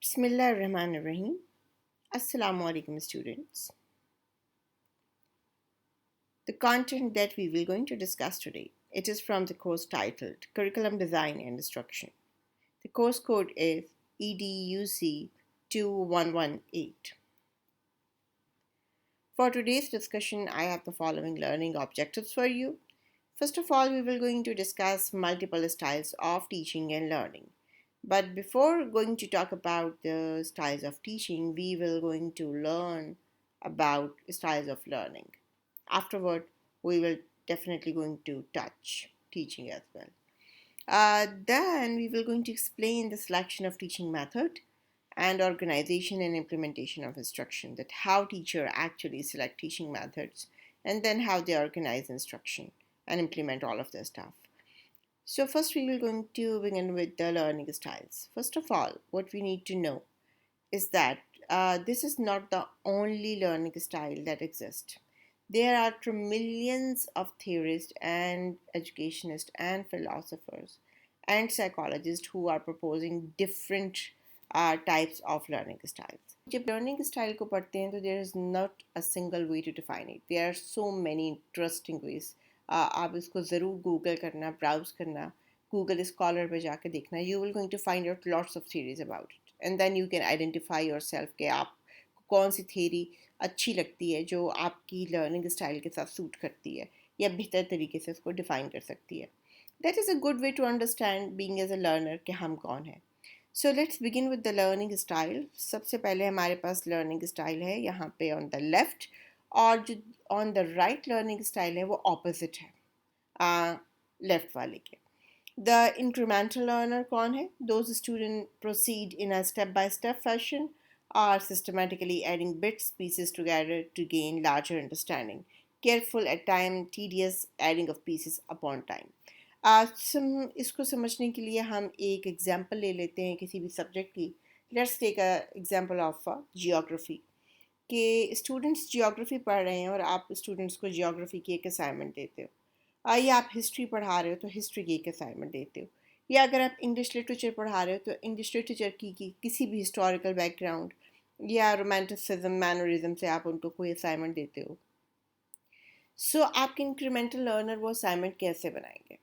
Bismillahirrahmanirrahim. Assalamu alaikum students. The content that we will going to discuss today, it is from the course titled Curriculum Design and Instruction. The course code is EDUC 2118. For today's discussion, I have the following learning objectives for you. First of all, we will going to discuss multiple styles of teaching and learning. But before going to talk about the styles of teaching, we will going to learn about styles of learning. Afterward, we will definitely going to touch teaching as well. Then we will going to explain the selection of teaching method and organization and implementation of instruction, that how teacher actually select teaching methods and then how they organize instruction and implement all of their stuff. So first we will going to begin with the learning styles. First of all, what we need to know is that this is not the only learning style that exists. There are millions of theorists and educationists and philosophers and psychologists who are proposing different types of learning styles. जब learning style को पढ़ते हैं तो there is not a single way to define it. There are so many interesting ways. आप इसको ज़रूर Google करना, browse करना, गूगल स्कॉलर पे जाकर देखना. You will going to find out lots of theories about it. And then you can identify yourself कि आप कौन सी थेरी अच्छी लगती है जो आपकी लर्निंग स्टाइल के साथ सूट करती है या बेहतर तरीके से उसको डिफ़ाइन कर सकती है. That is a good way to understand being as a learner कि हम कौन हैं. So let's begin with the learning style. सबसे पहले हमारे पास लर्निंग स्टाइल है यहाँ पे ऑन द लेफ्ट, और जो on the right learning style है वो ऑपोजिट है लेफ्ट वाले के. द इंक्रीमेंटल लर्नर कौन है? Those student proceed in a step by step fashion, are systematically adding bits pieces together to gain larger understanding. Careful at time, tedious adding of pieces upon time. इसको समझने के लिए हम एक example ले लेते हैं किसी भी सब्जेक्ट की. Let's take a example of geography. कि स्टूडेंट्स जियोग्राफी पढ़ रहे हैं और आप स्टूडेंट्स को जियोग्राफी की एक असाइनमेंट देते हो, या आप हिस्ट्री पढ़ा रहे हो तो हिस्ट्री की एक असाइनमेंट देते हो, या अगर आप इंग्लिश लिटरेचर पढ़ा रहे हो तो इंग्लिश लिटरेचर की किसी भी हिस्टोरिकल बैकग्राउंड या रोमांटिसिज्म मैनरिज्म से आप उनको कोई असाइनमेंट देते हो. सो आपके इंक्रीमेंटल लर्नर वो असाइनमेंट कैसे बनाएंगे?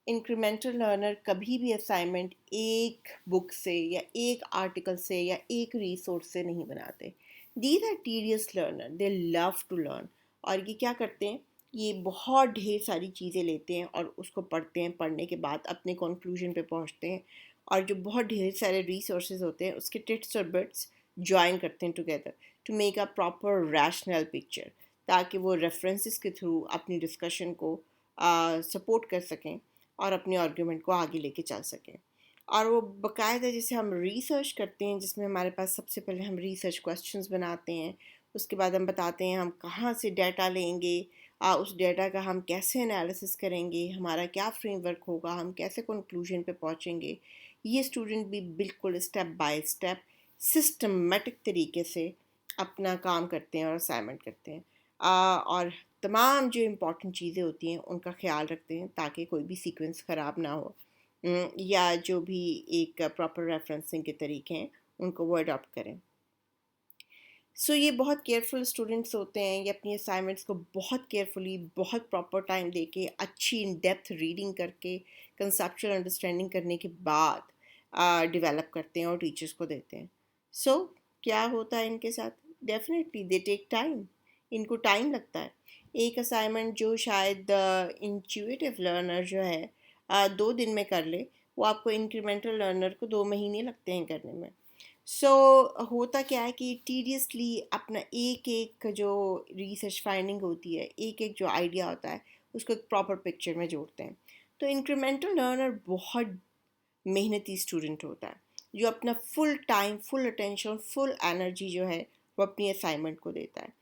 इंक्रीमेंटल लर्नर कभी भी असाइनमेंट एक बुक से या एक आर्टिकल से या एक रिसोर्स से नहीं बनाते. These are tedious learner, they love to learn. और ये क्या करते हैं, ये बहुत ढेर सारी चीज़ें लेते हैं और उसको पढ़ते हैं, पढ़ने के बाद अपने कंक्लूजन पे पहुंचते हैं और जो बहुत ढेर सारे रिसोर्सेज होते हैं उसके टिट्स और बिट्स ज्वाइन करते हैं together to make a proper rational picture, ताकि वो रेफरेंसेस के थ्रू अपनी डिस्कशन को सपोर्ट कर सकें और अपने आर्गूमेंट को आगे लेके चल सकें. और वो बाकायदा जैसे हम रिसर्च करते हैं जिसमें हमारे पास सबसे पहले हम रिसर्च क्वेश्चंस बनाते हैं, उसके बाद हम बताते हैं हम कहाँ से डाटा लेंगे, उस डाटा का हम कैसे एनालिसिस करेंगे, हमारा क्या फ्रेमवर्क होगा, हम कैसे कंक्लूजन पे पहुँचेंगे. ये स्टूडेंट भी बिल्कुल स्टेप बाय स्टेप सिस्टमेटिक तरीके से अपना काम करते हैं और असाइनमेंट करते हैं, और तमाम जो इम्पोर्टेंट चीज़ें होती हैं उनका ख्याल रखते हैं ताकि कोई भी सीक्वेंस ख़राब ना हो, या जो भी एक प्रॉपर रेफरेंसिंग के तरीके हैं उनको वो अडॉप्ट करें. सो ये बहुत केयरफुल स्टूडेंट्स होते हैं, ये अपनी असाइनमेंट्स को बहुत केयरफुली, बहुत प्रॉपर टाइम देके, अच्छी इन डेप्थ रीडिंग करके, कंसेप्चुअल अंडरस्टैंडिंग करने के बाद डेवलप करते हैं और टीचर्स को देते हैं. सो क्या होता है इनके साथ? Definitely they take time. इनको टाइम लगता है. एक असाइनमेंट जो शायद इंट्यूटिव लर्नर जो है 2 दिन में कर ले, वो आपको इंक्रीमेंटल लर्नर को 2 महीने लगते हैं करने में. होता क्या है कि टीडियसली अपना एक एक जो रिसर्च फाइंडिंग होती है, एक एक जो आइडिया होता है उसको एक प्रॉपर पिक्चर में जोड़ते हैं. तो इंक्रीमेंटल लर्नर बहुत मेहनती स्टूडेंट होता है जो अपना full time, full attention, full energy जो है वो अपनी असाइनमेंट को देता है.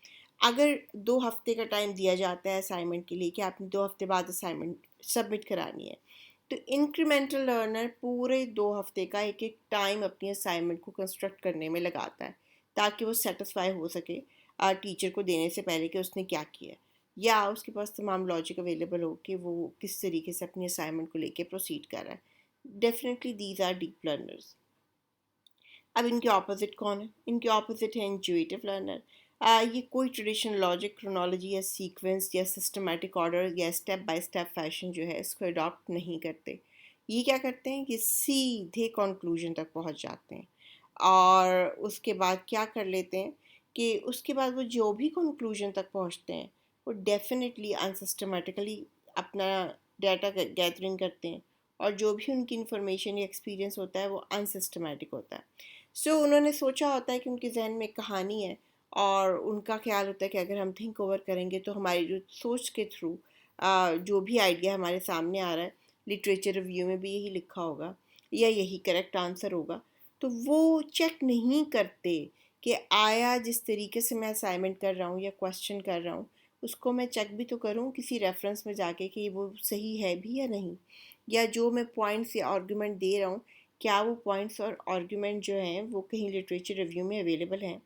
अगर 2 हफ्ते का टाइम दिया जाता है असाइनमेंट के लिए कि आपने 2 हफ्ते बाद असाइनमेंट सबमिट करानी है, तो इंक्रीमेंटल लर्नर पूरे 2 हफ्ते का एक एक टाइम अपनी असाइनमेंट को कंस्ट्रक्ट करने में लगाता है ताकि वो सेटिस्फाई हो सके टीचर को देने से पहले कि उसने क्या किया, या उसके पास तमाम लॉजिक अवेलेबल हो कि वो किस तरीके से अपनी असाइनमेंट को लेके प्रोसीड कर रहा है. Definitely these are deep learners. अब इनके ऑपोजिट कौन है? इनके ऑपोजिट है इंट्यूटिव लर्नर। ये कोई ट्रेडिशनल लॉजिक, क्रोनोलॉजी या सीक्वेंस या सिस्टमेटिक ऑर्डर या स्टेप बाय स्टेप फैशन जो है इसको अडॉप्ट नहीं करते। ये क्या करते हैं कि सीधे कंक्लूजन तक पहुंच जाते हैं और उसके बाद क्या कर लेते हैं कि उसके बाद वो जो भी कंक्लूजन तक पहुंचते हैं वो डेफिनेटली अनसिस्टमेटिकली अपना डाटा गैदरिंग करते हैं और जो भी उनकी इंफॉर्मेशन या एक्सपीरियंस होता है वो अनसिस्टमेटिक होता है। उन्होंने सोचा होता है कि उनके जहन में एक कहानी है और उनका ख्याल होता है कि अगर हम थिंक ओवर करेंगे तो हमारी जो सोच के थ्रू जो भी आइडिया हमारे सामने आ रहा है, लिटरेचर रिव्यू में भी यही लिखा होगा या यही करेक्ट आंसर होगा, तो वो चेक नहीं करते कि आया जिस तरीके से मैं असाइनमेंट कर रहा हूँ या क्वेश्चन कर रहा हूँ उसको मैं चेक भी तो करूँ किसी रेफरेंस में जाके कि वो सही है भी या नहीं, या जो मैं पॉइंट्स या आर्गुमेंट दे रहा हूँ क्या वो पॉइंट्स और आर्गुमेंट जो हैं वो कहीं लिटरेचर रिव्यू में अवेलेबल हैं,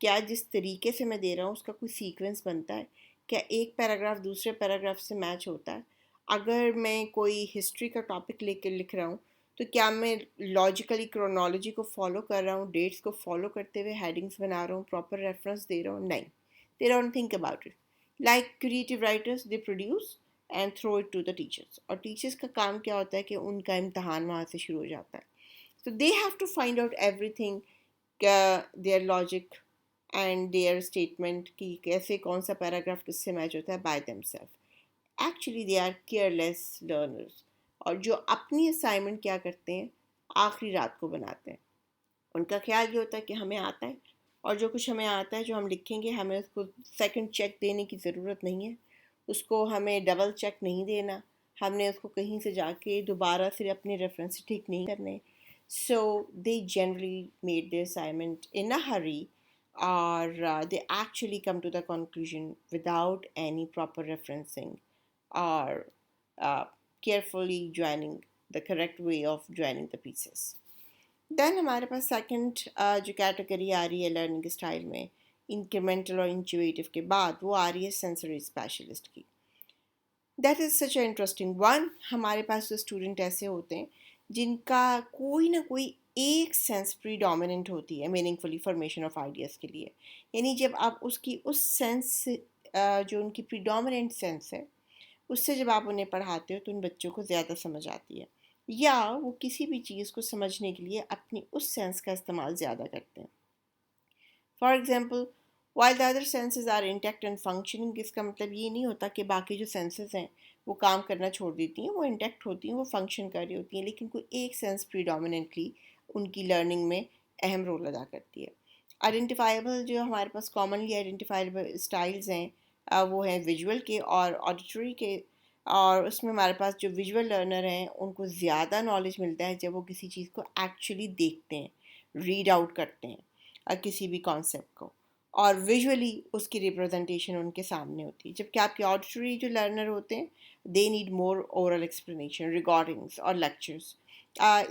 क्या जिस तरीके से मैं दे रहा हूँ उसका कोई सीक्वेंस बनता है, क्या एक पैराग्राफ दूसरे पैराग्राफ से मैच होता है, अगर मैं कोई हिस्ट्री का टॉपिक लेकर लिख रहा हूँ तो क्या मैं लॉजिकली क्रोनोलॉजी को फॉलो कर रहा हूँ, डेट्स को फॉलो करते हुए हेडिंग्स बना रहा हूँ, प्रॉपर रेफरेंस दे रहा हूँ? नहीं, they don't think about it. Like creative writers, they produce and throw it to the teachers, और टीचर्स का काम क्या होता है कि उनका इम्तहान वहाँ से शुरू हो जाता है। So they have to find out everything, their logic and their statement कि कैसे कौन सा पैराग्राफ किससे मैच होता है by themselves. Actually they are careless learners, और जो अपनी असाइनमेंट क्या करते हैं आखिरी रात को बनाते हैं। उनका ख्याल ये होता है कि हमें आता है और जो कुछ हमें आता है जो हम लिखेंगे हमें उसको सेकंड चेक देने की ज़रूरत नहीं है, उसको हमें डबल चेक नहीं देना, हमने उसको कहीं से जाके दोबारा से अपने रेफरेंस ठीक नहीं करने। So they generally made their assignment in a hurry, or they actually come to the conclusion without any proper referencing or uh, carefully joining the correct way of joining the pieces. Then हमारे पास second जो category आ रही है learning style में incremental और intuitive के बाद, वो आ रही है सेंसरी स्पेशलिस्ट की। That is such a interesting one. हमारे पास जो स्टूडेंट ऐसे होते हैं जिनका कोई ना कोई एक सेंस प्रीडोमिनेंट होती है मीनिंगफुली फॉर्मेशन ऑफ आइडियाज़ के लिए, यानी जब आप उसकी उस सेंस जो उनकी प्रीडोमिनेंट सेंस है उससे जब आप उन्हें पढ़ाते हो तो उन बच्चों को ज़्यादा समझ आती है, या वो किसी भी चीज़ को समझने के लिए अपनी उस सेंस का इस्तेमाल ज़्यादा करते हैं। For example, while the other senses are intact and functioning, इसका मतलब ये नहीं होता कि बाकी जो सेंसेस हैं वो काम करना छोड़ देती हैं, वो इंटैक्ट होती हैं, वो फंक्शन कर रही होती हैं, लेकिन कोई एक सेंस प्रीडोमिनेंटली उनकी लर्निंग में अहम रोल अदा करती है। आइडेंटिफाइबल जो हमारे पास कॉमनली आइडेंटिफाइबल स्टाइल्स हैं वो हैं विजुअल के और ऑडिटरी के, और उसमें हमारे पास जो विजुअल लर्नर हैं उनको ज़्यादा नॉलेज मिलता है जब वो किसी चीज़ को एक्चुअली देखते हैं, रीड आउट करते हैं किसी भी कॉन्सेप्ट को, और विजुअली उसकी रिप्रेजेंटेशन उनके सामने होती है। जबकि आपके ऑडिटरी जो लर्नर होते हैं they need more oral explanation, recordings और लेक्चर्स।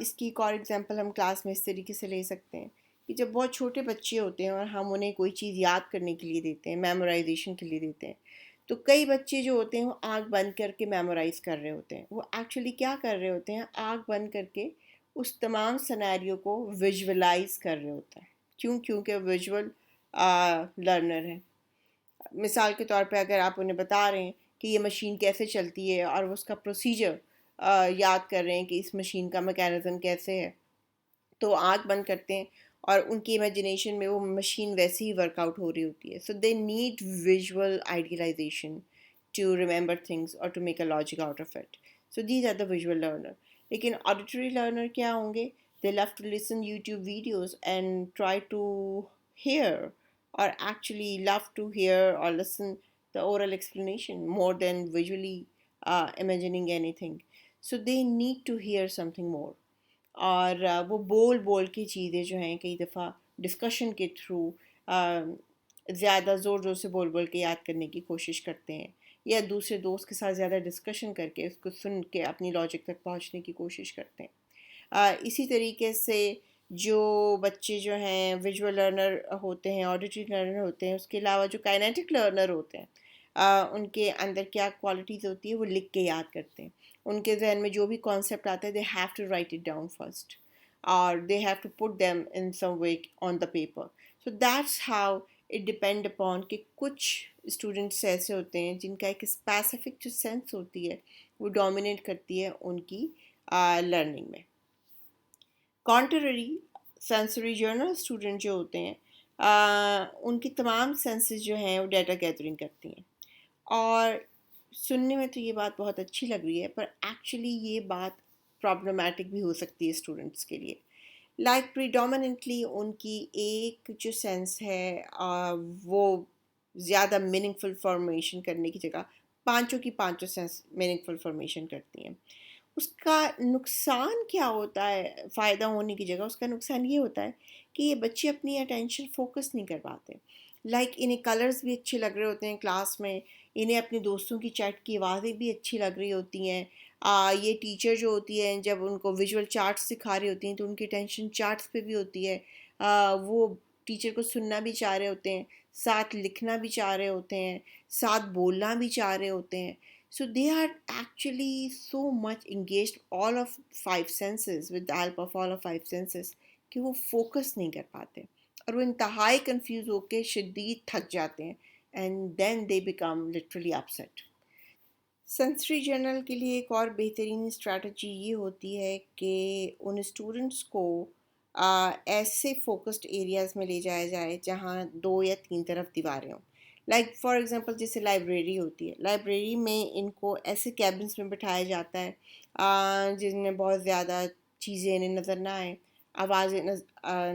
इसकी एक और एग्जांपल हम क्लास में इस तरीके से ले सकते हैं कि जब बहुत छोटे बच्चे होते हैं और हम उन्हें कोई चीज़ याद करने के लिए देते हैं, मेमोराइजेशन के लिए देते हैं, तो कई बच्चे जो होते हैं वो आँख बंद करके मेमोराइज़ कर रहे होते हैं। वो एक्चुअली क्या कर रहे होते हैं, आँख बंद करके उस तमाम सिनेरियो को विजुअलाइज कर रहे होते हैं। क्यों? क्योंकि विजुअल लर्नर है। मिसाल के तौर पे अगर आप उन्हें बता रहे हैं कि ये मशीन कैसे चलती है और वो उसका प्रोसीजर याद कर रहे हैं कि इस मशीन का मैकेनिज्म कैसे है, तो आँख बंद करते हैं और उनकी इमेजिनेशन में वो मशीन वैसे ही वर्कआउट हो रही होती है। So they need visual idealization to remember things और to make a logic out of it. So these are the visual learner. लेकिन ऑडिटरी लर्नर क्या होंगे? They love to listen YouTube videos and try to hear, or actually love to hear or listen the oral explanation more than visually imagining anything. So they need to hear something more. और वो बोल बोल के चीज़ें जो हैं कई दफ़ा डिस्कशन के थ्रू ज़्यादा ज़ोर ज़ोर से बोल बोल के याद करने की कोशिश करते हैं, या दूसरे दोस्त के साथ ज़्यादा डिस्कशन करके उसको सुन के अपनी लॉजिक तक पहुंचने की कोशिश करते हैं। इसी तरीके से जो बच्चे जो हैं विजुअल लर्नर होते हैं, ऑडिटरी लर्नर होते हैं, उसके अलावा जो काइनेटिक लर्नर होते हैं उनके अंदर क्या क्वालिटीज़ होती है, वो लिख के याद करते हैं। उनके जहन में जो भी कॉन्सेप्ट आता है they have to write it down first. or they have to put them in some way on the paper. So that's how it depend upon कि कुछ स्टूडेंट्स ऐसे होते हैं जिनका एक स्पेसिफिक जो सेंस होती है वो डोमिनेट करती है उनकी लर्निंग में. कॉन्ट्ररी सेंसरी जर्नल स्टूडेंट जो होते हैं उनकी तमाम सेंसेस जो हैं वो डाटा गैदरिंग करती हैं. और सुनने में तो ये बात बहुत अच्छी लग रही है, पर एक्चुअली ये बात प्रॉब्लमेटिक भी हो सकती है स्टूडेंट्स के लिए. लाइक प्रीडोमिनेंटली उनकी एक जो सेंस है वो ज़्यादा मीनिंगफुल फॉर्मेशन करने की जगह पांचों की पांचों सेंस मीनिंगफुल फॉर्मेशन करती हैं. उसका नुकसान क्या होता है? फ़ायदा होने की जगह उसका नुकसान ये होता है कि ये बच्चे अपनी अटेंशन फोकस नहीं कर पाते. लाइक इन्हें कलर्स भी अच्छे लग रहे होते हैं क्लास में, इन्हें अपने दोस्तों की चैट की आवाज़ें भी अच्छी लग रही होती हैं. ये टीचर जो होती है जब उनको विजुअल चार्ट्स सिखा रही होती हैं तो उनकी टेंशन चार्ट्स पे भी होती है. वो टीचर को सुनना भी चाह रहे होते हैं, साथ लिखना भी चाह रहे होते हैं, साथ बोलना भी चाह रहे होते हैं. So they are actually so much engaged all of five senses with the help of all of five senses कि वो फोकस नहीं कर पाते और वो इंतहाई कंफ्यूज होके शदीद थक जाते हैं and then they become literally upset. Sensory journal के लिए एक और बेहतरीन स्ट्रैटेजी ये होती है कि उन स्टूडेंट्स को ऐसे फोकस्ड एरियाज़ में ले जाया जाए जहाँ दो या तीन तरफ दीवारें हों. लाइक फॉर एग्जांपल जैसे लाइब्रेरी होती है, लाइब्रेरी में इनको ऐसे कैबिन्स में बिठाया जाता है जिनमें बहुत ज़्यादा चीज़ें इन्हें नज़र ना आए, आवाज़ें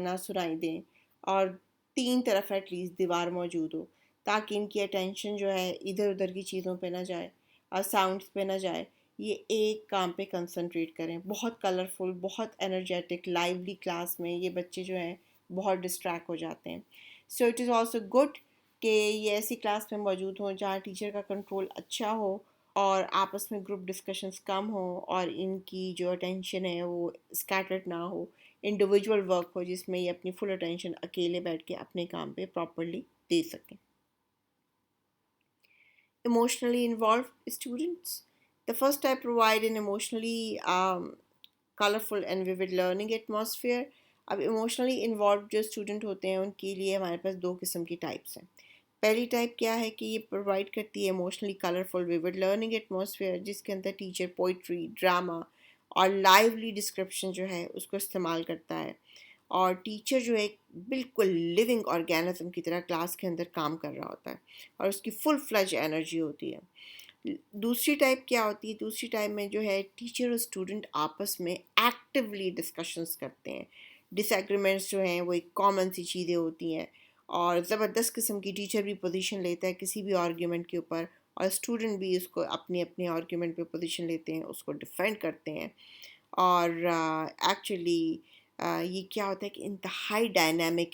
ना सुनाई दें और तीन तरफ एटलीस्ट दीवार मौजूद हो ताकि इनकी अटेंशन जो है इधर उधर की चीज़ों पे ना जाए और साउंड्स पे ना जाए. ये एक काम पे कंसंट्रेट करें. बहुत कलरफुल, बहुत एनर्जेटिक, लाइवली क्लास में ये बच्चे जो हैं बहुत डिस्ट्रैक्ट हो जाते हैं. So it is also good कि ये ऐसी क्लास में मौजूद हों जहाँ टीचर का कंट्रोल अच्छा हो और आपस में ग्रुप डिस्कशंस कम हो और इनकी जो अटेंशन है वो स्कैटर्ड ना हो. इंडिविजुअल वर्क हो जिसमें ये अपनी फुल अटेंशन अकेले बैठ के अपने काम पे प्रॉपरली दे सकें. Emotionally involved students. The first I provide an emotionally colorful and vivid learning atmosphere. अब इमोशनली इन्वॉल्व जो स्टूडेंट होते हैं उनके लिए हमारे पास दो किस्म की टाइप्स हैं. पहली टाइप क्या है कि ये प्रोवाइड करती है emotionally colourful vivid learning atmosphere जिसके अंदर टीचर पोइट्री, ड्रामा और लाइवली डिस्क्रिप्शन जो है उसको इस्तेमाल करता है और टीचर जो है बिल्कुल लिविंग ऑर्गेनिज्म की तरह क्लास के अंदर काम कर रहा होता है और उसकी फुल फ्लज एनर्जी होती है. दूसरी टाइप क्या होती है? दूसरी टाइप में जो है टीचर और स्टूडेंट आपस में एक्टिवली डिस्कशंस करते हैं. डिसएग्रीमेंट्स जो हैं वो एक कॉमन सी चीज़ें होती हैं और ज़बरदस्त किस्म की टीचर भी पोजीशन लेता है किसी भी आर्ग्यूमेंट के ऊपर और स्टूडेंट भी उसको अपने अपने आर्ग्यूमेंट पे पोजीशन लेते हैं, उसको डिफेंड करते हैं. और एक्चुअली ये क्या होता है कि इंतहाई डायनामिक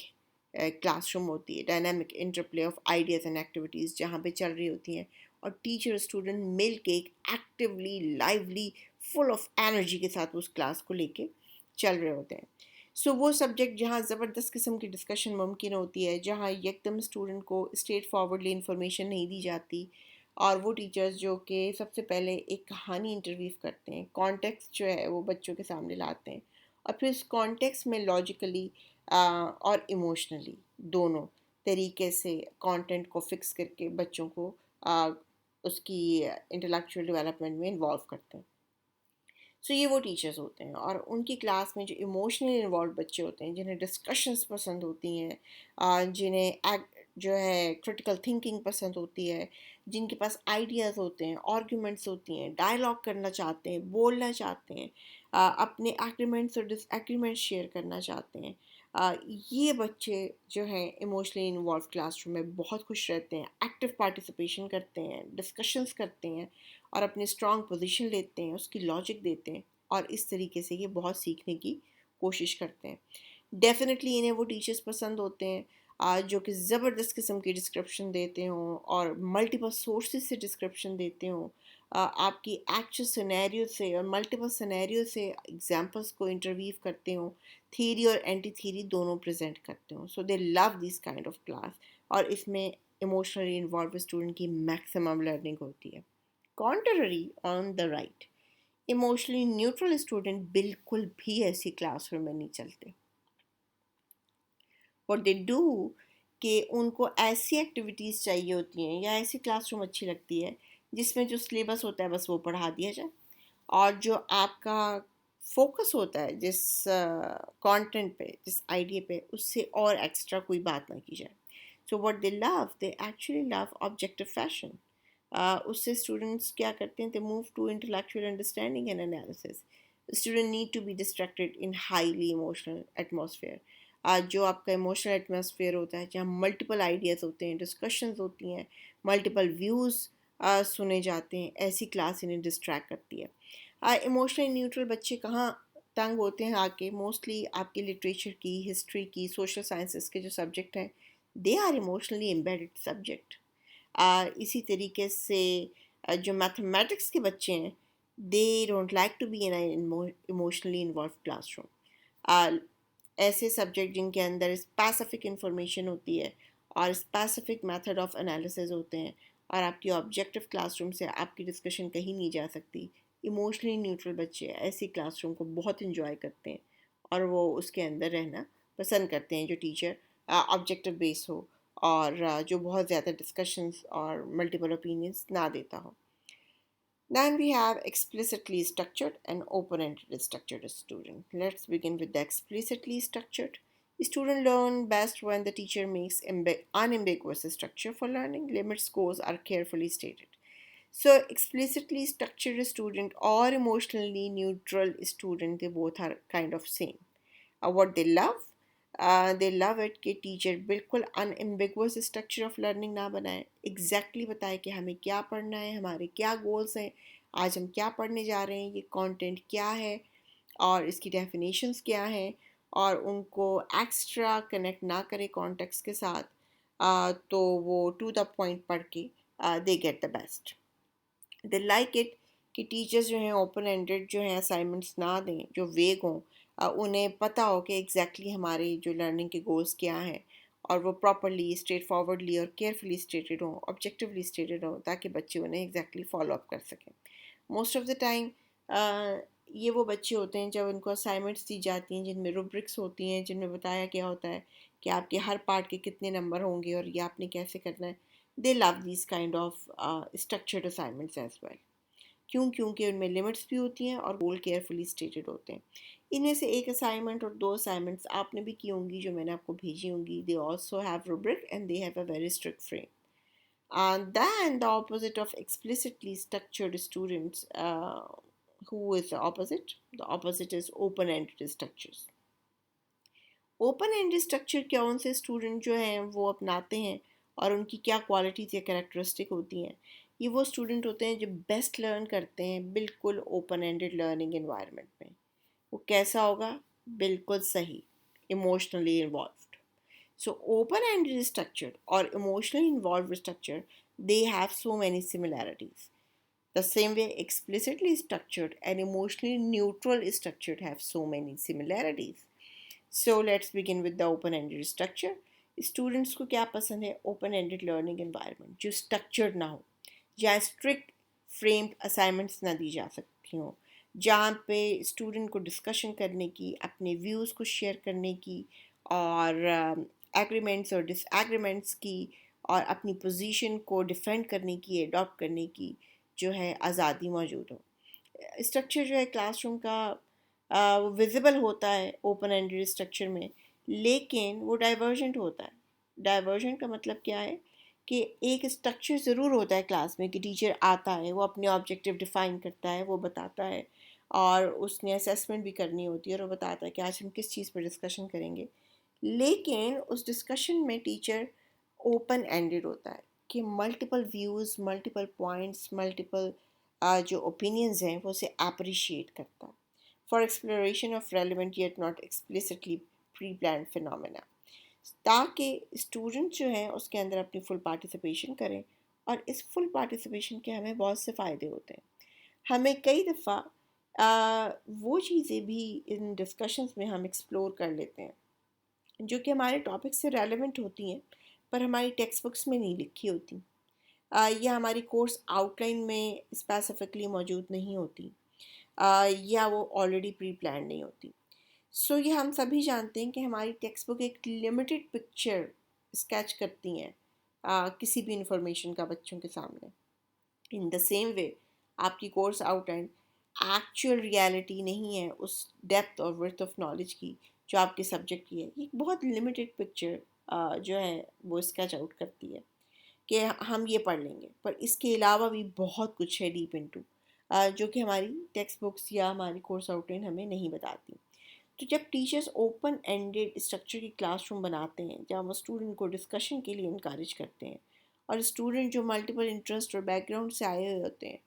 क्लासरूम होती है, dynamic interplay of ideas and activities जहाँ पे चल रही होती हैं और टीचर स्टूडेंट मिल के एक actively lively full of energy के साथ उस क्लास को लेके चल रहे होते हैं. सो वो सब्जेक्ट जहाँ ज़बरदस्त किस्म की डिस्कशन मुमकिन होती है, जहाँ एकदम स्टूडेंट को स्ट्रेट फॉरवर्डली इंफॉर्मेशन नहीं दी जाती और वो टीचर्स जो कि सबसे पहले एक कहानी इंटरव्यू करते हैं, कॉन्टेक्स्ट जो है वो बच्चों के सामने लाते हैं और फिर उस कॉन्टेक्स्ट में लॉजिकली और इमोशनली दोनों तरीके से कंटेंट को फिक्स करके बच्चों को आ, उसकी इंटेलेक्चुअल डेवलपमेंट में इन्वॉल्व करते हैं. सो ये वो टीचर्स होते हैं और उनकी क्लास में जो इमोशनली इन्वॉल्व बच्चे होते हैं जिन्हें डिस्कशंस पसंद होती हैं, जिन्हें जो है क्रिटिकल थिंकिंग पसंद होती है, जिनके पास आइडियाज़ होते हैं, आर्ग्यूमेंट्स होती हैं, डायलॉग करना चाहते हैं, बोलना चाहते हैं, अपने एग्रीमेंट्स और डिसएग्रीमेंट्स शेयर करना चाहते हैं, ये बच्चे जो हैं इमोशनली इन्वॉल्व क्लासरूम में बहुत खुश रहते हैं, एक्टिव पार्टिसिपेशन करते हैं, डिस्कशंस करते हैं और अपनी स्ट्रॉन्ग पोजीशन लेते हैं, उसकी लॉजिक देते हैं और इस तरीके से ये बहुत सीखने की कोशिश करते हैं. डेफिनेटली इन्हें वो टीचर्स पसंद होते हैं जो कि ज़बरदस्त किस्म की डिस्क्रिप्शन देते हों और मल्टीपल सोर्सेज से डिस्क्रिप्शन देते हों, आपकी एक्चुअल सिनेरियो से और मल्टीपल सिनेरियो से एग्जांपल्स को इंटरवीव करते हों, थीरी और एंटी थीरी दोनों प्रेजेंट करते हों. So they love this kind of class और इसमें इमोशनली इन्वॉल्व स्टूडेंट की मैक्सिमम लर्निंग होती है. Contrary on the right, emotionally neutral student बिल्कुल भी ऐसी क्लासरूम में नहीं चलते. व्हाट दे डू कि उनको ऐसी एक्टिविटीज़ चाहिए होती हैं या ऐसी क्लासरूम अच्छी लगती है जिसमें जो सिलेबस होता है बस वो पढ़ा दिया जाए, और जो आपका फोकस होता है जिस कंटेंट पे, जिस आइडिया पे, उससे और एक्स्ट्रा कोई बात ना की जाए. So what they actually love objective fashion. उससे स्टूडेंट्स क्या करते हैं, they move to intellectual understanding and analysis. Student need to be distracted in highly emotional atmosphere. जो आपका इमोशनल एटमॉस्फेयर होता है, जहाँ मल्टीपल आइडियाज़ होते हैं, डिस्कशंस होती हैं, मल्टीपल व्यूज़ सुने जाते हैं, ऐसी क्लास इन्हें डिस्ट्रैक्ट करती है. इमोशनली न्यूट्रल बच्चे कहाँ तंग होते हैं आके, मोस्टली आपके लिटरेचर की, हिस्ट्री की, सोशल साइंसेस के जो सब्जेक्ट हैं, they are emotionally embedded subject. इसी तरीके से जो मैथमेटिक्स के बच्चे हैं, they don't like to be in emotionally involve classroom. ऐसे सब्जेक्ट जिनके अंदर स्पेसिफिक इंफॉर्मेशन होती है और स्पेसिफिक मेथड ऑफ एनालिसिस होते हैं और आपकी ऑब्जेक्टिव क्लासरूम से आपकी डिस्कशन कहीं नहीं जा सकती, इमोशनली न्यूट्रल बच्चे ऐसी क्लासरूम को बहुत इंजॉय करते हैं और वो उसके अंदर रहना पसंद करते हैं, जो टीचर ऑब्जेक्टिव बेस हो और जो बहुत ज़्यादा डिस्कशंस और मल्टीपल ओपिनियंस ना देता हो. Then we have explicitly structured and open-ended structured student. Let's begin with the explicitly structured. Students learn best when the teacher makes unambiguous structure for learning. Limits, goals are carefully stated. So explicitly structured student or emotionally neutral student, they both are kind of same. What they love it कि teacher बिल्कुल unambiguous structure of learning ना बनाए, exactly बताए कि हमें क्या पढ़ना है, हमारे क्या गोल्स हैं, आज हम क्या पढ़ने जा रहे हैं, ये कंटेंट क्या है और इसकी डेफिनेशंस क्या हैं, और उनको एक्स्ट्रा कनेक्ट ना करे कॉन्टेक्स्ट के साथ. तो वो टू द पॉइंट पढ़ के they get the best. They like it कि टीचर्स जो हैं ओपन एंडेड जो हैं असाइनमेंट्स ना दें जो वेग हों. उन्हें पता हो कि एग्जैक्टली हमारे जो लर्निंग के गोल्स क्या हैं और वो प्रॉपरली स्ट्रेट फॉरवर्डली और केयरफुली स्टेटेड हों, ऑब्जेक्टिवली स्टेटेड हों, ताकि बच्चे उन्हें एग्जैक्टली फॉलो अप कर सकें. मोस्ट ऑफ द टाइम ये वो बच्चे होते हैं जब उनको असाइनमेंट्स दी जाती हैं जिनमें रूब्रिक्स होती हैं, जिनमें बताया गया होता है कि आपके हर पार्ट के कितने नंबर होंगे और ये आपने कैसे करना है. They love this kind of structured assignments as well. क्योंकि उनमें लिमिट्स भी होती हैं और गोल केयरफुली स्टेटेड होते हैं. इनमें से एक असाइनमेंट और दो असाइनमेंट्स आपने भी की होंगी जो मैंने आपको भेजी होंगी. They also have rubric and they have a very strict frame. Then the opposite of explicitly structured students, who is the opposite? The opposite is open-ended structures. Open ended structure क्या उनसे स्टूडेंट जो हैं वो अपनाते हैं और उनकी क्या क्वालिटीज़ या कैरेक्टरिस्टिक होती हैं. ये वो स्टूडेंट होते हैं जो बेस्ट लर्न करते हैं बिल्कुल ओपन एंडेड लर्निंग एनवायरनमेंट में. वो कैसा होगा? बिल्कुल सही, emotionally involved. So open-ended structure or emotionally involved structure, they have so many similarities. The same way explicitly structured and emotionally neutral structured have so many similarities. So let's begin with the open-ended structure. Students को क्या पसंद है? Open ended learning environment जो structured ना हो, जहाँ strict framed assignments ना दी जा सकती हों, जहाँ पे स्टूडेंट को डिस्कशन करने की, अपने व्यूज़ को शेयर करने की और एग्रीमेंट्स और डिसएग्रीमेंट्स की और अपनी पोजीशन को डिफेंड करने की, अडॉप्ट करने की जो है आज़ादी मौजूद हो. स्ट्रक्चर जो है क्लासरूम का वो विजिबल होता है ओपन एंडेड स्ट्रक्चर में, लेकिन वो डाइवर्जेंट होता है. डाइवर्जेंट का मतलब क्या है कि एक स्ट्रक्चर ज़रूर होता है क्लास में कि टीचर आता है, वो अपने ऑब्जेक्टिव डिफ़ाइन करता है, वो बताता है और उसने असेसमेंट भी करनी होती है और वो बताता है कि आज हम किस चीज़ पर डिस्कशन करेंगे. लेकिन उस डिस्कशन में टीचर ओपन एंडेड होता है कि multiple views, multiple points, multiple जो ओपिनियंस हैं वो उसे अप्रिशिएट करता है for exploration of relevant yet not explicitly pre plan phenomena, ताकि स्टूडेंट जो हैं उसके अंदर अपनी फुल पार्टिसिपेशन करें. और इस फुल पार्टिसिपेशन के हमें बहुत से फ़ायदे होते हैं. हमें कई दफ़ा वो चीज़ें भी इन डिस्कशंस में हम एक्सप्लोर कर लेते हैं जो कि हमारे टॉपिक से रेलेवेंट होती हैं पर हमारी टेक्स्ट बुक्स में नहीं लिखी होती, या हमारी कोर्स आउटलाइन में स्पेसिफिकली मौजूद नहीं होती. या वो ऑलरेडी प्री प्लान नहीं होती। सो ये हम सभी जानते हैं कि हमारी टेक्स्ट बुक एक लिमिटेड पिक्चर स्केच करती हैं किसी भी इंफॉर्मेशन का बच्चों के सामने। इन द सेम वे आपकी कोर्स आउटलाइन एक्चुअल रियलिटी नहीं है उस डेप्थ और वर्थ ऑफ नॉलेज की जो आपके सब्जेक्ट की है। ये एक बहुत लिमिटेड पिक्चर जो है वो स्केच आउट करती है कि हम ये पढ़ लेंगे, पर इसके अलावा भी बहुत कुछ है डीप इनटू जो कि हमारी टेक्स्ट बुक्स या हमारी कोर्स आउटलाइन हमें नहीं बताती। तो जब टीचर्स ओपन एंडेड स्ट्रक्चर की क्लासरूम बनाते हैं जहाँ वो स्टूडेंट को डिस्कशन के लिए इनकरेज करते हैं, और स्टूडेंट जो मल्टीपल इंटरेस्ट और बैकग्राउंड से आए हुए होते हैं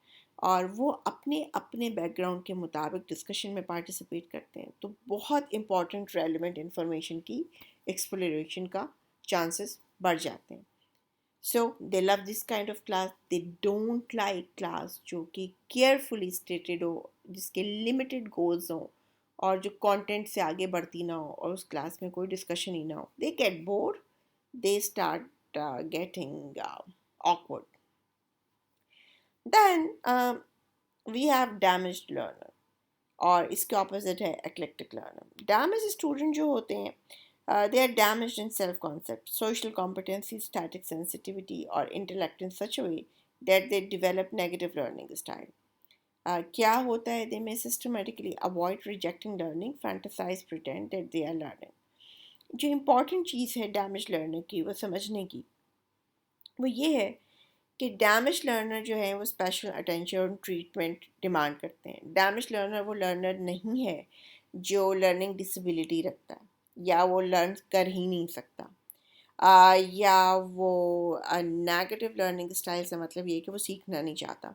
और वो अपने अपने बैकग्राउंड के मुताबिक डिस्कशन में पार्टिसिपेट करते हैं, तो बहुत इंपॉर्टेंट रेलिवेंट इंफॉर्मेशन की एक्सप्लोरेशन का चांसेस बढ़ जाते हैं। So they love this kind of class, they don't like class जो कि केयरफुली स्टेटेड हो, जिसके लिमिटेड गोल्स हों और जो कंटेंट से आगे बढ़ती ना हो और उस क्लास में कोई डिस्कशन ही ना हो। They get bored, they start getting awkward. Then we have damaged learner, और इसके ऑपोजिट है eclectic learner. Damaged student जो होते हैं they are damaged in self concept, social competency, static sensitivity or intellect in such a way that they develop negative learning style. क्या होता है, they may systematically avoid rejecting learning, fantasize, pretend that they are learning. जो important चीज़ है damage learner की वो समझने की, वो ये है कि डैमेज लर्नर जो है वो स्पेशल अटेंशन और ट्रीटमेंट डिमांड करते हैं। डैमेज लर्नर वो लर्नर नहीं है जो लर्निंग डिसेबिलिटी रखता है या वो लर्न कर ही नहीं सकता, या वो नेगेटिव लर्निंग स्टाइल से मतलब ये है कि वो सीखना नहीं चाहता।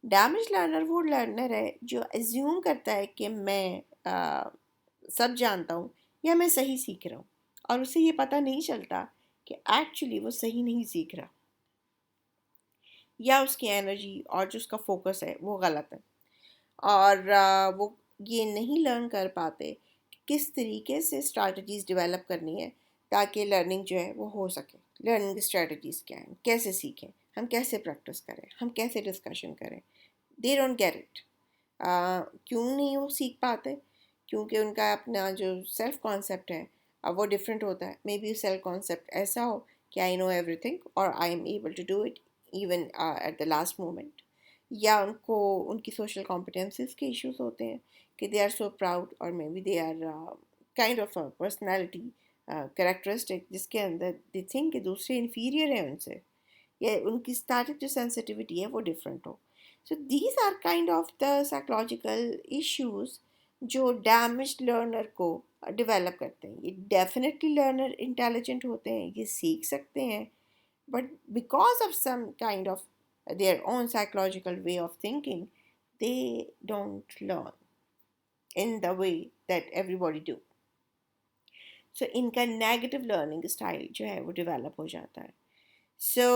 डैमेज लर्नर वो लर्नर है जो एज्यूम करता है कि मैं सब जानता हूँ या मैं सही सीख रहा हूँ, और उसे ये पता नहीं चलता कि एक्चुअली वो सही नहीं सीख रहा, या उसकी एनर्जी और जो उसका फोकस है वो गलत है, और वो ये नहीं लर्न कर पाते कि किस तरीके से स्ट्रैटेजीज डेवलप करनी है ताकि लर्निंग जो है वो हो सके। लर्निंग स्ट्रैटेजीज क्या हैं, कैसे सीखें, हम कैसे प्रैक्टिस करें, हम कैसे डिस्कशन करें। They don't get it. क्यों नहीं वो सीख पाते? क्योंकि उनका अपना जो सेल्फ कॉन्सेप्ट है वो डिफरेंट होता है। मे बी सेल्फ कॉन्सेप्ट ऐसा हो कि आई नो एवरीथिंग और I am able to do it even at the last moment, या उनको उनकी सोशल कॉम्पिटेंसीज के इश्यूज होते हैं कि दे आर सो प्राउड, और maybe they are kind of personality characteristic जिसके अंदर दे थिंक कि दूसरे इन्फीरियर है उनसे, या उनकी स्टैटिक जो सेंसिटिविटी है वो डिफरेंट हो। So these are kind of the psychological issues जो डैमेज लर्नर को डेवलप करते हैं। ये डेफिनेटली लर्नर इंटेलिजेंट होते हैं, ये सीख सकते हैं, but because of some kind of their own psychological way of thinking, they don't learn in the way that everybody do. So इनका नेगेटिव लर्निंग स्टाइल जो है वो डेवलप हो जाता है। सो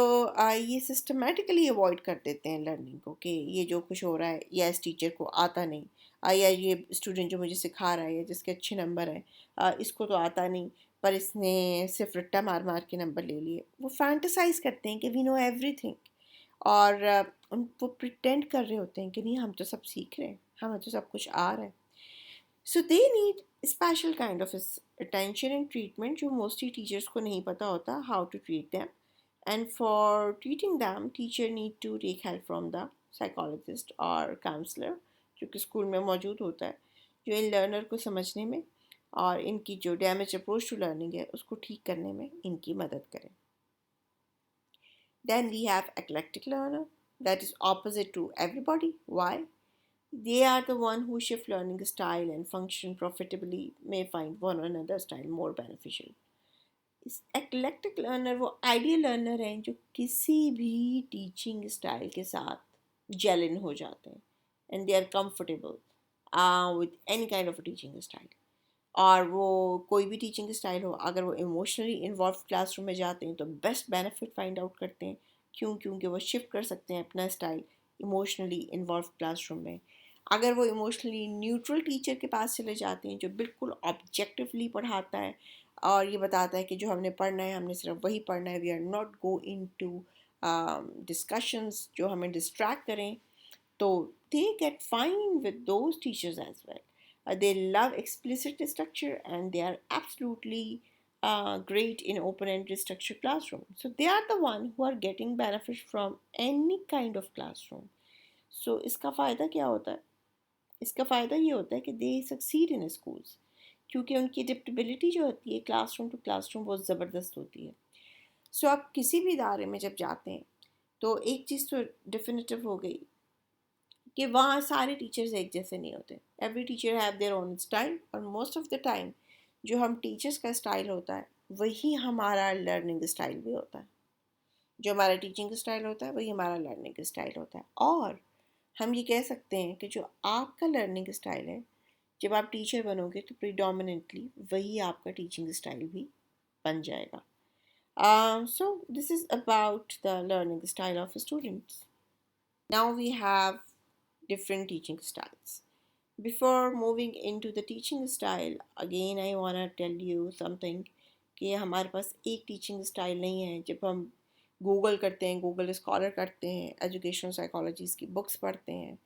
ये सिस्टमेटिकली अवॉइड कर देते हैं लर्निंग को कि ये जो कुछ हो रहा है या इस टीचर को आता नहीं, या ये स्टूडेंट जो मुझे सिखा रहा है या जिसके अच्छे नंबर हैं इसको तो आता नहीं, पर इसने सिर्फ रट्टा मार मार के नंबर ले लिए। वो फैंटसाइज करते हैं कि वी नो एवरीथिंग, और वो प्रिटेंड कर रहे होते हैं कि नहीं हम तो सब सीख रहे हैं, हमें तो सब कुछ आ रहा है। So they need special kind of attention and treatment जो मोस्टली टीचर्स को नहीं पता होता how to treat them, and for treating them teacher need to take help from the psychologist or counselor जो कि स्कूल में मौजूद होता है, जो इन लर्नर को समझने में और इनकी जो डैमेज अप्रोच टू लर्निंग है उसको ठीक करने में इनकी मदद करें। Then we have eclectic learner, that is opposite to everybody. Why? They are the one who shift learning style and function profitably, may find one or another style more beneficial. Eclectic learner वो ideal learner हैं जो किसी भी teaching style के साथ jail इन हो जाते हैं and they are comfortable with any kind of teaching style. और वो कोई भी टीचिंग स्टाइल हो, अगर वो इमोशनली इन्वॉल्व क्लासरूम में जाते हैं तो बेस्ट बेनिफिट फाइंड आउट करते हैं। क्योंकि वो शिफ्ट कर सकते हैं अपना स्टाइल इमोशनली इन्वॉल्व क्लासरूम में। अगर वो इमोशनली न्यूट्रल टीचर के पास चले जाते हैं जो बिल्कुल ऑब्जेक्टिवली पढ़ाता है और ये बताता है कि जो हमने पढ़ना है हमने सिर्फ वही पढ़ना है, we are not go into discussions जो हमें डिस्ट्रैक्ट करें, So they get fine with those teachers as well. They love explicit structure and they are absolutely great in open-ended structured classroom. So they are the one who are getting benefit from any kind of classroom. So इसका फ़ायदा क्या होता है? इसका फ़ायदा ये होता है कि दे सक्सीड इन स्कूल्स, क्योंकि उनकी एडेप्टेबिलिटी जो होती है क्लासरूम टू क्लासरूम बहुत ज़बरदस्त होती है. सो आप किसी भी इदारे में जब जाते हैं तो एक चीज़ तो डेफिनेटिव हो गई कि वहाँ सारे टीचर्स एक जैसे नहीं होते. Every teacher have their own style और मोस्ट ऑफ द टाइम जो हम टीचर्स का स्टाइल होता है वही हमारा लर्निंग स्टाइल भी होता है. जो हमारा टीचिंग स्टाइल होता है वही हमारा लर्निंग स्टाइल होता है. और हम ये कह सकते हैं कि जो आपका लर्निंग स्टाइल है जब आप टीचर बनोगे तो प्रीडोमिनेंटली वही आपका टीचिंग स्टाइल भी बन जाएगा. So this is about the learning style of students. Now we have different teaching styles. Before moving into the teaching style, again I want to tell you something कि हमारे पास एक teaching style नहीं है. जब हम गूगल करते हैं, Google scholar करते हैं, एजुकेशनल साइकोलॉजीज़ की बुक्स पढ़ते हैं,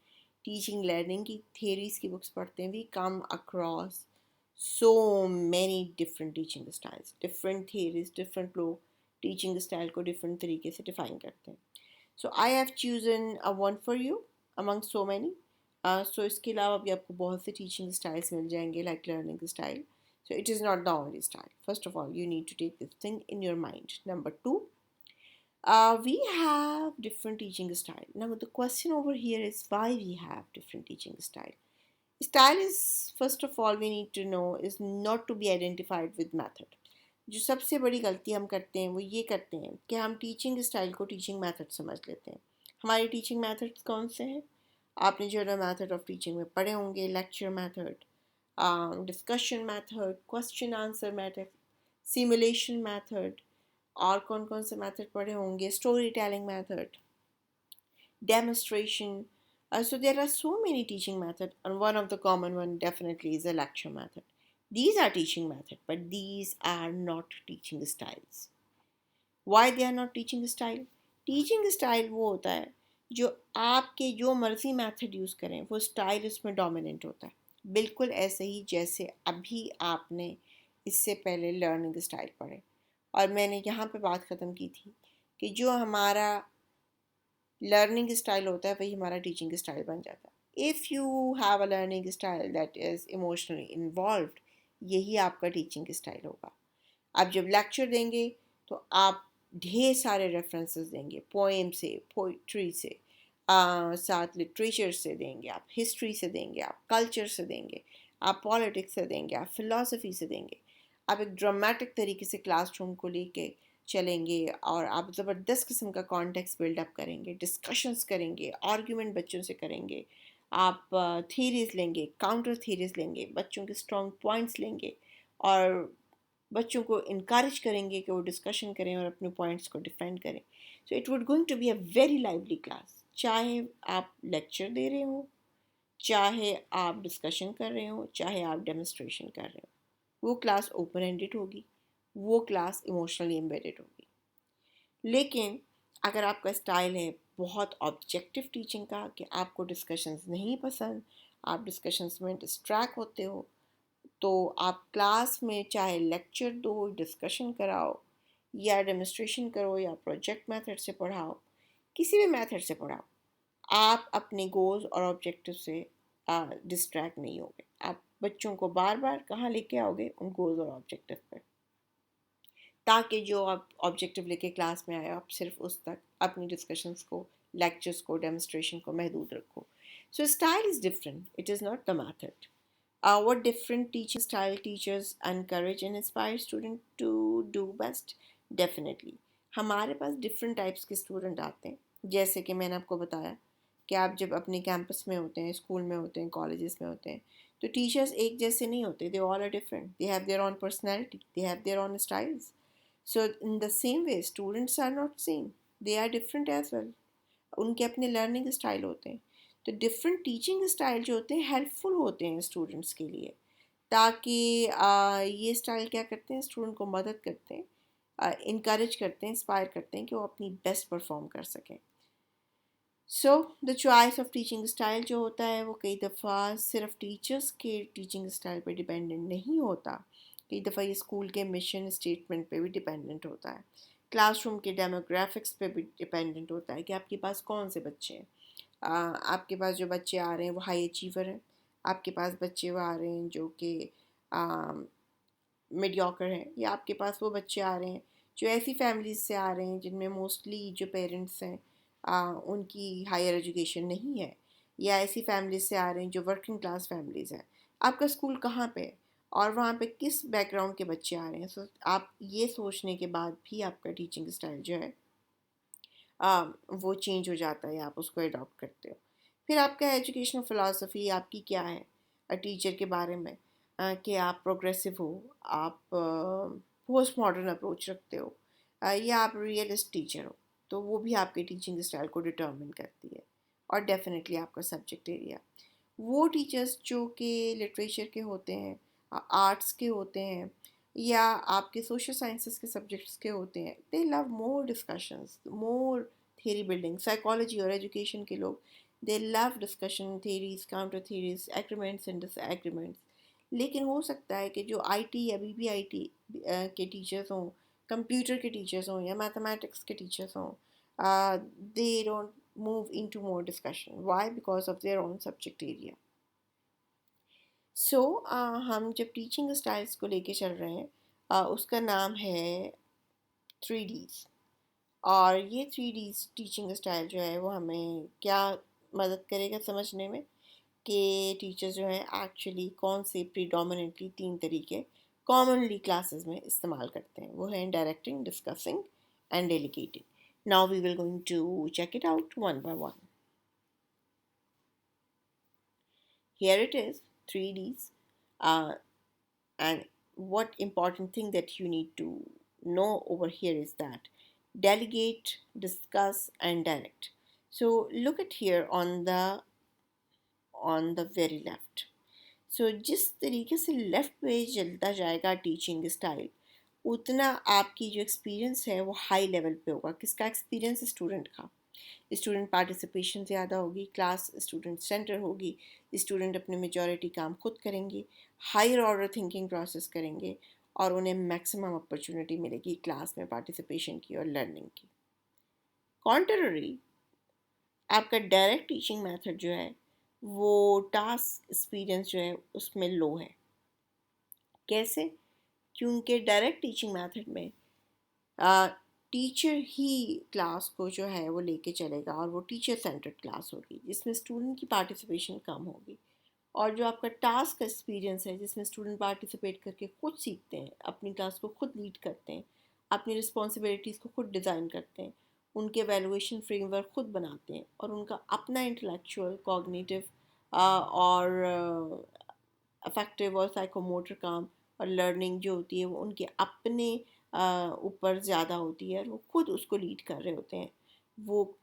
टीचिंग लर्निंग की थियरीज़ की बुक्स पढ़ते हैं, we come across so many different teaching styles, different theories, different लोग टीचिंग स्टाइल को डिफरेंट तरीके से डिफाइन करते हैं. So I have chosen a one for you among so many. So इसके अलावा भी आपको बहुत से टीचिंग स्टाइल्स मिल जाएंगे like learning style. So it is not the only style. First of all, you need to take this thing in your mind. Number two, we have different teaching style. Now the question over here is why we have different teaching style. Style is, first of all, we need to know is not to be identified with method. जो सबसे बड़ी गलती हम करते हैं वो ये करते हैं कि हम टीचिंग स्टाइल को टीचिंग मेथड समझ लेते हैं. हमारे टीचिंग मेथड्स कौन से हैं? आपने जो है मेथड ऑफ टीचिंग में पढ़े होंगे. Lecture method, discussion method, question answer method, simulation method, और कौन कौन से मेथड पढ़े होंगे? Story telling method, demonstration. So there are so many teaching methods, and one of the common one definitely is a lecture method. These are teaching method, but these are not teaching styles. Why they are not teaching style? Teaching style वो होता है जो आपके जो मर्जी method use करें वो style उसमें डोमिनेंट होता है. बिल्कुल ऐसे ही जैसे अभी आपने इससे पहले लर्निंग स्टाइल पढ़े और मैंने यहाँ पे बात ख़त्म की थी कि जो हमारा लर्निंग स्टाइल होता है वही हमारा टीचिंग स्टाइल बन जाता है. If you have a learning style that is emotionally involved, यही आपका टीचिंग स्टाइल होगा. आप जब लेक्चर देंगे तो आप ढेर सारे रेफरेंसेस देंगे, पोएम से, पोइट्री से, साथ लिटरेचर से देंगे, आप हिस्ट्री से देंगे, आप कल्चर से देंगे, आप पॉलिटिक्स से देंगे, आप फिलॉसफी से देंगे. आप एक ड्रामेटिक तरीके से क्लासरूम को लेके चलेंगे और आप ज़बरदस्त किस्म का कॉन्टेक्स्ट बिल्डअप करेंगे, डिस्कशंस करेंगे, आर्ग्यूमेंट बच्चों से करेंगे, आप थीरीज़ लेंगे, काउंटर थीरीज़ लेंगे, बच्चों के स्ट्रॉन्ग पॉइंट्स लेंगे और बच्चों को इनकरेज करेंगे कि वो डिस्कशन करें और अपने पॉइंट्स को डिफेंड करें. So it would going to be a very lively class. चाहे आप लेक्चर दे रहे हो, चाहे आप डिस्कशन कर रहे हो, चाहे आप डेमोन्स्ट्रेशन कर रहे हो, वो क्लास ओपन एंडेड होगी, वो क्लास इमोशनली एम्बेडेड होगी. लेकिन अगर आपका स्टाइल है बहुत ऑब्जेक्टिव टीचिंग का कि आपको डिस्कशंस नहीं पसंद, आप डिस्कशंस में डिस्ट्रैक्ट होते हो, तो आप क्लास में चाहे लेक्चर दो, डिस्कशन कराओ या डेमोन्स्ट्रेशन करो या प्रोजेक्ट मेथड से पढ़ाओ, किसी भी मेथड से पढ़ाओ, आप अपने गोल्स और ऑब्जेक्टिव से डिस्ट्रैक्ट नहीं होगे. आप बच्चों को बार बार कहाँ लेके आओगे? उन गोल्स और ऑब्जेक्टिव पर, ताकि जो आप ऑब्जेक्टिव लेके क्लास में आए आप सिर्फ उस तक अपनी डिस्कशंस को, लेक्चर्स को, डेमोन्स्ट्रेशन को महदूद रखो. So style is different, it is not the method. What different teaching style teachers encourage and inspire students to do best? Definitely. हमारे पास different types के student आते हैं. जैसे कि मैंने आपको बताया कि आप जब अपने कैंपस में होते हैं, स्कूल में होते हैं, कॉलेजेस में होते हैं, तो टीचर्स एक जैसे नहीं होते. They all are different. They have their own personality. They have their own styles. So in the same way, students are not same. They are different as well. उनके अपने लर्निंग स्टाइल होते हैं. तो different teaching style जो होते हैं helpful होते हैं स्टूडेंट्स के लिए, ताकि ये स्टाइल क्या करते हैं, स्टूडेंट को मदद करते हैं, इनकरेज करते हैं, इंस्पायर करते हैं कि वो अपनी बेस्ट परफॉर्म कर सकें. So the choice of teaching style जो होता है वो कई दफ़ा सिर्फ टीचर्स के टीचिंग स्टाइल पे डिपेंडेंट नहीं होता, कई दफ़ा ये स्कूल के मिशन स्टेटमेंट पे भी डिपेंडेंट होता है, क्लासरूम के डेमोग्राफिक्स पे भी डिपेंडेंट होता है कि आपके पास कौन से बच्चे हैं। आपके पास जो बच्चे आ रहे हैं वो हाई अचीवर हैं, आपके पास बच्चे वो आ रहे हैं जो कि मीडियोकर हैं, या आपके पास वो बच्चे आ रहे हैं जो ऐसी फैमिलीज से आ रहे हैं जिनमें मोस्टली जो पेरेंट्स हैं उनकी हायर एजुकेशन नहीं है, या ऐसी फैमिलीज से आ रहे हैं जो वर्किंग क्लास फैमिलीज़ हैं। आपका स्कूल कहाँ पे है और वहाँ पे किस बैकग्राउंड के बच्चे आ रहे हैं। सो आप ये सोचने के बाद भी आपका टीचिंग स्टाइल जो है वो चेंज हो जाता है, आप उसको अडॉप्ट करते हो। फिर आपका एजुकेशनल फ़िलासफ़ी आपकी क्या है टीचर के बारे में, कि आप प्रोग्रेसिव हो, आप पोस्ट मॉडर्न अप्रोच रखते हो, या आप रियलिस्ट टीचर हो। तो वो भी आपके टीचिंग स्टाइल को डिटर्मिन करती है। और डेफिनेटली आपका सब्जेक्ट एरिया, वो टीचर्स जो कि लिटरेचर के होते हैं, आर्ट्स के होते हैं, या आपके सोशल साइंसेस के सब्जेक्ट्स के होते हैं, दे लव मोर डिस्कशंस, मोर थियरी बिल्डिंग। साइकोलॉजी और एजुकेशन के लोग, दे love discussion, theories, counter theories, agreements and disagreements. लेकिन हो सकता है कि जो आईटी या बीबीआईटी के टीचर्स हों, कंप्यूटर के टीचर्स हों या मैथमेटिक्स के टीचर्स हों, they don't move into more discussion. Why? Because of their own subject area. सो हम जब टीचिंग स्टाइल्स को लेके चल रहे हैं, उसका नाम है 3Ds। और ये 3Ds टीचिंग स्टाइल जो है वो हमें क्या मदद करेगा समझने में कि टीचर जो है एक्चुअली कौन से प्रीडोमिनेंटली तीन तरीके कॉमनली क्लासेस में इस्तेमाल करते हैं। वो हैं directing, discussing and delegating. Now we will going to check it out one by one. Here it is, 3Ds. Uh, and what important thing that you need to know over here is that delegate, discuss, and direct. So look at here on the very left. So जिस तरीके से left पे चलता जाएगा teaching style, उतना आपकी जो experience है वो हाई लेवल पे होगा। किसका एक्सपीरियंस? स्टूडेंट का। स्टूडेंट पार्टिसिपेशन ज़्यादा होगी, क्लास स्टूडेंट सेंटर होगी, स्टूडेंट अपने मेजॉरिटी काम खुद करेंगे, हायर ऑर्डर थिंकिंग प्रोसेस करेंगे, और उन्हें मैक्सिमम अपॉर्चुनिटी मिलेगी क्लास में पार्टिसिपेशन की और लर्निंग की। कॉन्ट्ररी, आपका डायरेक्ट टीचिंग मेथड जो है वो टास्क एक्सपीरियंस जो है उसमें लो है। कैसे? क्योंकि डायरेक्ट टीचिंग मेथड में टीचर ही क्लास को जो है वो लेके चलेगा, और वो टीचर सेंटर्ड क्लास होगी जिसमें स्टूडेंट की पार्टिसिपेशन कम होगी। और जो आपका टास्क एक्सपीरियंस है जिसमें स्टूडेंट पार्टिसिपेट करके खुद सीखते हैं, अपनी क्लास को खुद लीड करते हैं, अपनी रिस्पॉन्सिबिलिटीज़ को खुद डिज़ाइन करते हैं, उनके वैल्यूएशन फ्रेमवर्क खुद बनाते हैं, और उनका अपना इंटेलेक्चुअल, कॉग्निटिव और अफेक्टिव और साइकोमोटर काम और लर्निंग जो होती है वो उनके अपने ऊपर ज़्यादा होती है, और वो खुद उसको लीड कर रहे होते हैं। वो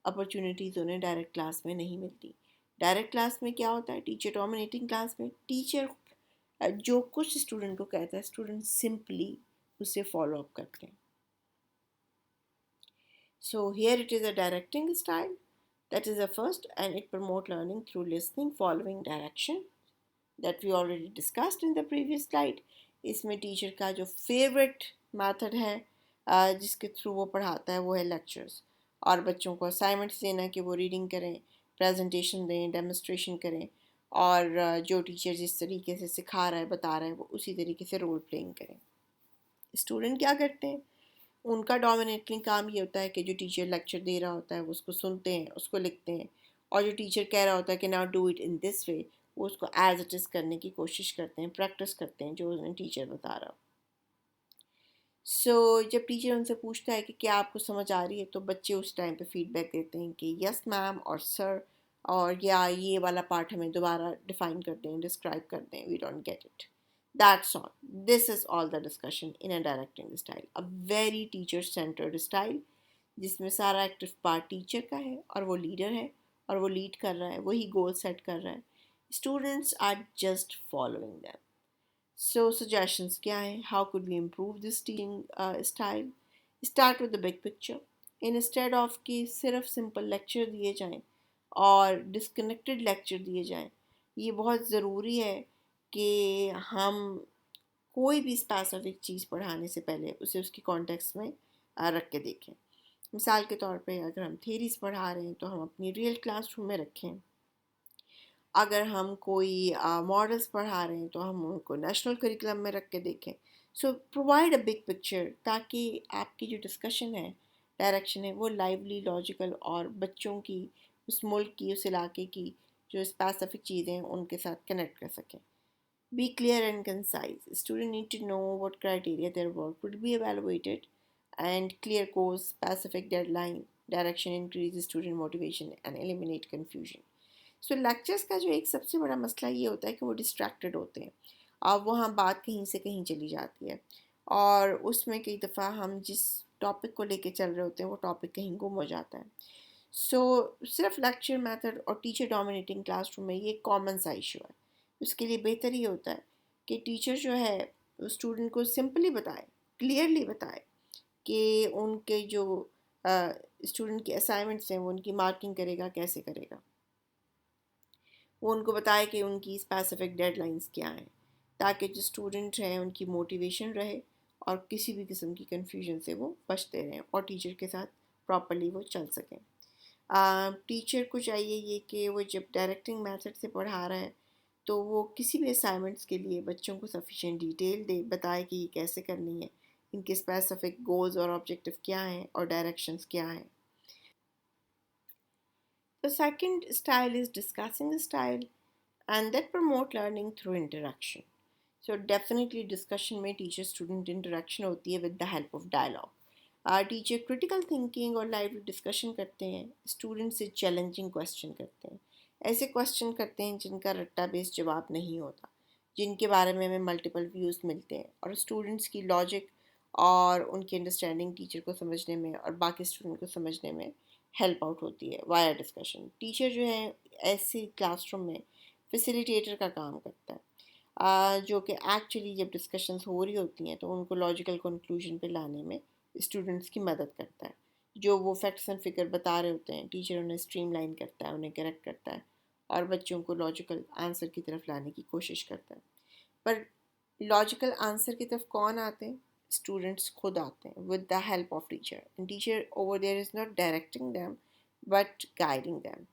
अपॉर्चुनिटीज़ उन्हें डायरेक्ट क्लास में नहीं मिलती। डायरेक्ट क्लास में क्या होता है? टीचर डोमिनेटिंग क्लास में टीचर जो कुछ स्टूडेंट को कहता है, स्टूडेंट सिंपली उसे फॉलो अप करते हैं। So here it is a directing style, that is the first, and it promote learning through listening, following direction that we already discussed in the previous slide. इसमें teacher का जो favourite method है जिसके through वो पढ़ाता है वो है लेक्चर्स, और बच्चों को असाइनमेंट्स देना कि वो रीडिंग करें, प्रेजेंटेशन दें, डेमोस्ट्रेशन करें, और जो टीचर जिस तरीके से सिखा रहा है, बता रहा है, वो उसी तरीके से रोल प्लेइंग करें। स्टूडेंट क्या करते हैं? उनका डोमिनेटली काम ये होता है कि जो टीचर लेक्चर दे रहा होता है वो उसको सुनते हैं, उसको लिखते हैं, और जो टीचर कह रहा होता है कि now do it in this way, वो उसको एज इट इज़ करने की कोशिश करते हैं, प्रैक्टिस करते हैं जो उन्हें टीचर बता रहा हो। जब टीचर उनसे पूछता है कि क्या आपको समझ आ रही है, तो बच्चे उस टाइम पे फीडबैक देते हैं कि यस मैम और सर, और या ये वाला पार्ट हमें दोबारा डिफाइन कर दें, डिस्क्राइब कर दें, we don't get it. That's all. This is all the discussion in a directing style. A very teacher centered style जिसमें सारा एक्टिव पार्ट टीचर का है, और वो लीडर है, और वो लीड कर रहा है, वही गोल सेट कर रहा है, students are just following them. So suggestions क्या हैं? How could we improve this teaching style? Start with the big picture, instead of कि सिर्फ सिंपल लेक्चर दिए जाएं और डिस्कनेक्टेड लेक्चर दिए जाएं। ये बहुत ज़रूरी है कि हम कोई भी स्पेसिफिक चीज़ पढ़ाने से पहले उसे उसकी कॉन्टेक्स्ट में रख के देखें। मिसाल के तौर पे अगर हम थेरीज पढ़ा रहे हैं तो हम अपनी रियल क्लासरूम में रखें। अगर हम कोई मॉडल्स पढ़ा रहे हैं तो हम उनको नेशनल करिकुलम में रख के देखें। सो प्रोवाइड अ बिग पिक्चर ताकि आपकी जो डिस्कशन है, डायरेक्शन है, वो लाइवली, लॉजिकल और बच्चों की, उस मुल्क की, उस इलाके की जो स्पेसिफिक चीज़ें हैं उनके साथ कनेक्ट कर सकें। Be clear and concise. Students need to know what criteria their work would be evaluated, and clear goals, specific deadline, direction increases student motivation and eliminate confusion. So lectures का जो एक सबसे बड़ा मसला ये होता है कि वो डिस्ट्रैक्टेड होते हैं। अब वहाँ बात कहीं से कहीं चली जाती है और उसमें कई दफ़ा हम जिस टॉपिक को लेके चल रहे होते हैं वो टॉपिक कहीं गुम हो जाता है। सो सिर्फ लेक्चर मेथड और टीचर डोमिनेटिंग क्लासरूम में ये कॉमन सा इशू है। उसके लिए बेहतर ये होता है कि टीचर जो है वो स्टूडेंट को सिंपली बताए, क्लियरली बताए कि उनके जो स्टूडेंट के असाइनमेंट्स हैं वो उनकी मार्किंग करेगा, कैसे करेगा। वो उनको बताए कि उनकी स्पेसिफिक डेडलाइंस क्या हैं ताकि जो स्टूडेंट हैं उनकी मोटिवेशन रहे और किसी भी किस्म की कन्फ्यूजन से वो बचते रहें और टीचर के साथ प्रॉपरली वो चल सकें। टीचर को चाहिए ये कि वो जब डायरेक्टिंग मेथड से पढ़ा रहा है तो वो किसी भी असाइनमेंट्स के लिए बच्चों को सफिशिएंट डिटेल दे, बताए कि ये कैसे करनी है, इनके स्पेसिफिक गोल्स और ऑब्जेक्टिव क्या हैं और डायरेक्शंस क्या हैं। The second style is discussing style and that promote learning through interaction. So definitely discussion में teacher student interaction होती है with the help of dialogue. Teacher critical thinking और लाइव डिस्कशन करते हैं, स्टूडेंट से चैलेंजिंग क्वेश्चन करते हैं, ऐसे क्वेश्चन करते हैं जिनका रट्टा बेस्ड जवाब नहीं होता, जिनके बारे में हमें मल्टीपल व्यूज़ मिलते हैं और स्टूडेंट्स की लॉजिक और उनकी अंडरस्टैंडिंग टीचर को समझने में और बाकी स्टूडेंट को समझने में हेल्प आउट होती है वाया डिस्कशन। टीचर जो है ऐसी क्लासरूम में फैसिलिटेटर का काम करता है, जो कि एक्चुअली जब डिस्कशंस हो रही होती हैं तो उनको लॉजिकल कंक्लूजन पे लाने में स्टूडेंट्स की मदद करता है। जो वो फैक्ट्स एंड फिगर बता रहे होते हैं टीचर उन्हें स्ट्रीमलाइन करता है, उन्हें करेक्ट करता है और बच्चों को लॉजिकल आंसर की तरफ लाने की कोशिश करता है। पर लॉजिकल आंसर की तरफ कौन आते हैं? स्टूडेंट्स खुद आते हैं with the help of teacher, and teacher over there is not directing them but guiding them.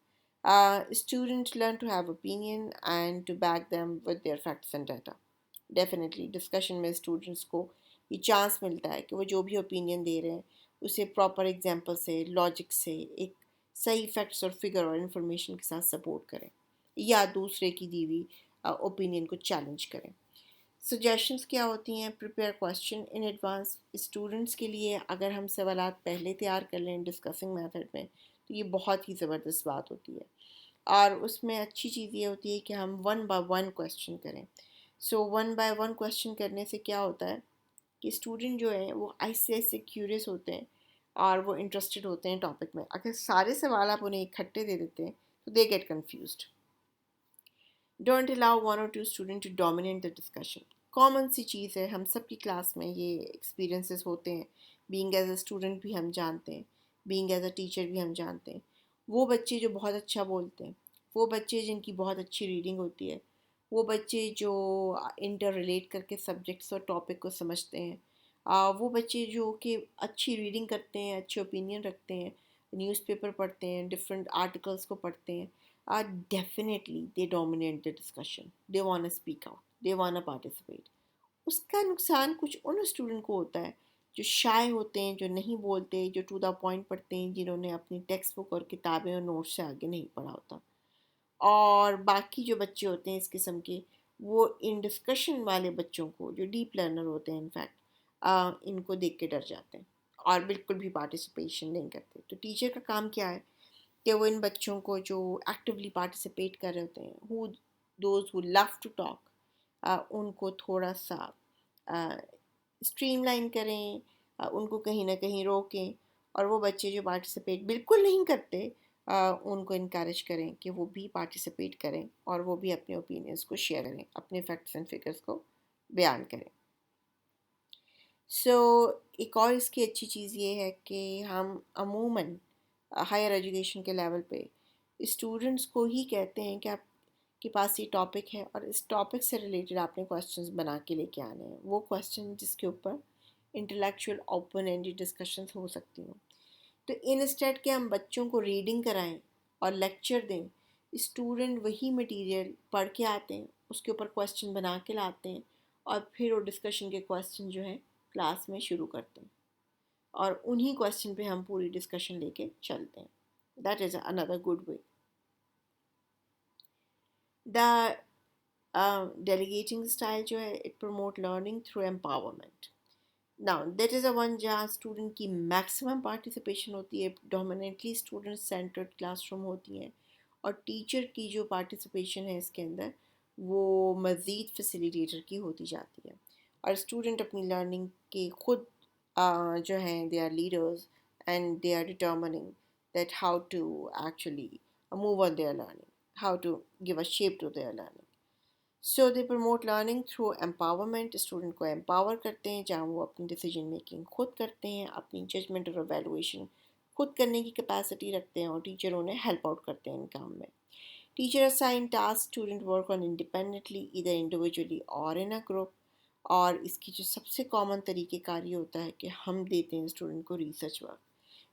Students learn to have opinion and to back them with their facts and data. Definitely discussion में students को ये chance मिलता है कि वो जो भी opinion दे रहे हैं उसे प्रॉपर एग्जांपल से, लॉजिक से, एक सही फैक्ट्स और फिगर और इन्फॉर्मेशन के साथ सपोर्ट करें या दूसरे की दी हुई ओपिनियन को चैलेंज करें। सजेशंस क्या होती हैं? Prepare question in advance. Students के लिए अगर हम सवालात पहले तैयार कर लें डिस्कसिंग मेथड में तो ये बहुत ही ज़बरदस्त बात होती है और उसमें अच्छी चीज़ ये होती है कि हम वन बाय वन क्वेश्चन करें। So one by one question करने से क्या होता है कि स्टूडेंट जो है वो ऐसे ऐसे क्यूरियस होते हैं और वो इंटरेस्टेड होते हैं टॉपिक में। अगर सारे सवाल आप उन्हें इकट्ठे दे देते हैं तो they get confused. Don't allow one और two student to dominate the discussion. Common सी चीज़ है, हम सब की क्लास में ये एक्सपीरियंसेस होते हैं। बीइंग एज अ स्टूडेंट भी हम जानते हैं, बीइंग एज अ टीचर भी हम जानते हैं। वो बच्चे जो बहुत अच्छा बोलते हैं, वो बच्चे जिनकी बहुत अच्छी रीडिंग होती है, वो बच्चे जो इंटर रिलेट करके सब्जेक्ट्स और टॉपिक को समझते हैं, वो बच्चे जो कि अच्छी रीडिंग करते हैं, अच्छे ओपिनियन रखते हैं, न्यूज़पेपर पढ़ते हैं, डिफरेंट आर्टिकल्स को पढ़ते हैं, definitely they dominate the discussion. They want to speak out. They want to participate. उसका नुकसान कुछ उन स्टूडेंट को होता है जो शाय होते हैं, जो नहीं बोलते, जो टू द पॉइंट पढ़ते हैं, जिन्होंने अपनी टेक्स्ट बुक और किताबें और नोट्स से आगे नहीं पढ़ा होता। और बाकी जो बच्चे होते हैं इस किस्म के, वो इन डिस्कशन वाले बच्चों को, जो डीप लर्नर होते हैं इनफैक्ट, इनको देख के डर जाते हैं और बिल्कुल भी पार्टिसिपेशन नहीं करते। तो टीचर का काम क्या है कि वो इन बच्चों को जो एक्टिवली पार्टिसिपेट कर रहे होते हैं, who those who love to talk, उनको थोड़ा सा स्ट्रीमलाइन करें, उनको कहीं ना कहीं रोकें और वो बच्चे जो पार्टिसिपेट बिल्कुल नहीं करते, उनको इनक्रेज करें कि वो भी पार्टिसिपेट करें और वो भी अपने ओपिनियंस को शेयर करें, अपने फैक्ट्स एंड फिगर्स को बयान करें। सो एक और इसकी अच्छी चीज़ ये है कि हम अमूमन हायर एजुकेशन के लेवल पे स्टूडेंट्स को ही कहते हैं कि आपके पास ये टॉपिक है और इस टॉपिक से रिलेटेड आपने क्वेश्चंस बना के लेके आने हैं, वो क्वेश्चन जिसके ऊपर इंटेलेक्चुअल ओपन एंडेड डिस्कशंस हो सकती हैं। तो इंस्टेड के हम बच्चों को रीडिंग कराएं और लेक्चर दें, स्टूडेंट वही मटेरियल पढ़ के आते हैं, उसके ऊपर क्वेश्चन बना के लाते हैं और फिर वो डिस्कशन के क्वेश्चन जो है क्लास में शुरू करते हैं और उन्हीं क्वेश्चन पे हम पूरी डिस्कशन लेके चलते हैं। That is another good way. The delegating style जो है it promote learning through empowerment. Now that is a one जहाँ स्टूडेंट की मैक्सिमम पार्टिसिपेशन होती है, डोमिनेटली स्टूडेंट सेंटर्ड क्लासरूम होती हैं और टीचर की जो पार्टिसिपेशन है इसके अंदर वो मज़ीद फैसिलिटेटर की होती जाती है और स्टूडेंट अपनी लर्निंग के खुद जो हैं they are leaders and they are determining that how to actually move on their learning, how to give a shape to their learning. So they promote learning through empowerment, student को empower करते हैं जहाँ वो अपनी decision making खुद करते हैं, अपनी जजमेंट और एवेलुएशन खुद करने की कैपेसिटी रखते हैं और टीचर उन्हें हेल्प आउट करते हैं इन काम में। Teacher assign task, student work on independently इधर इंडिविजुअली और इन अ ग्रुप। और इसकी जो सबसे कॉमन तरीक़ेकार ये होता है कि हम देते हैं स्टूडेंट को रिसर्च वर्क।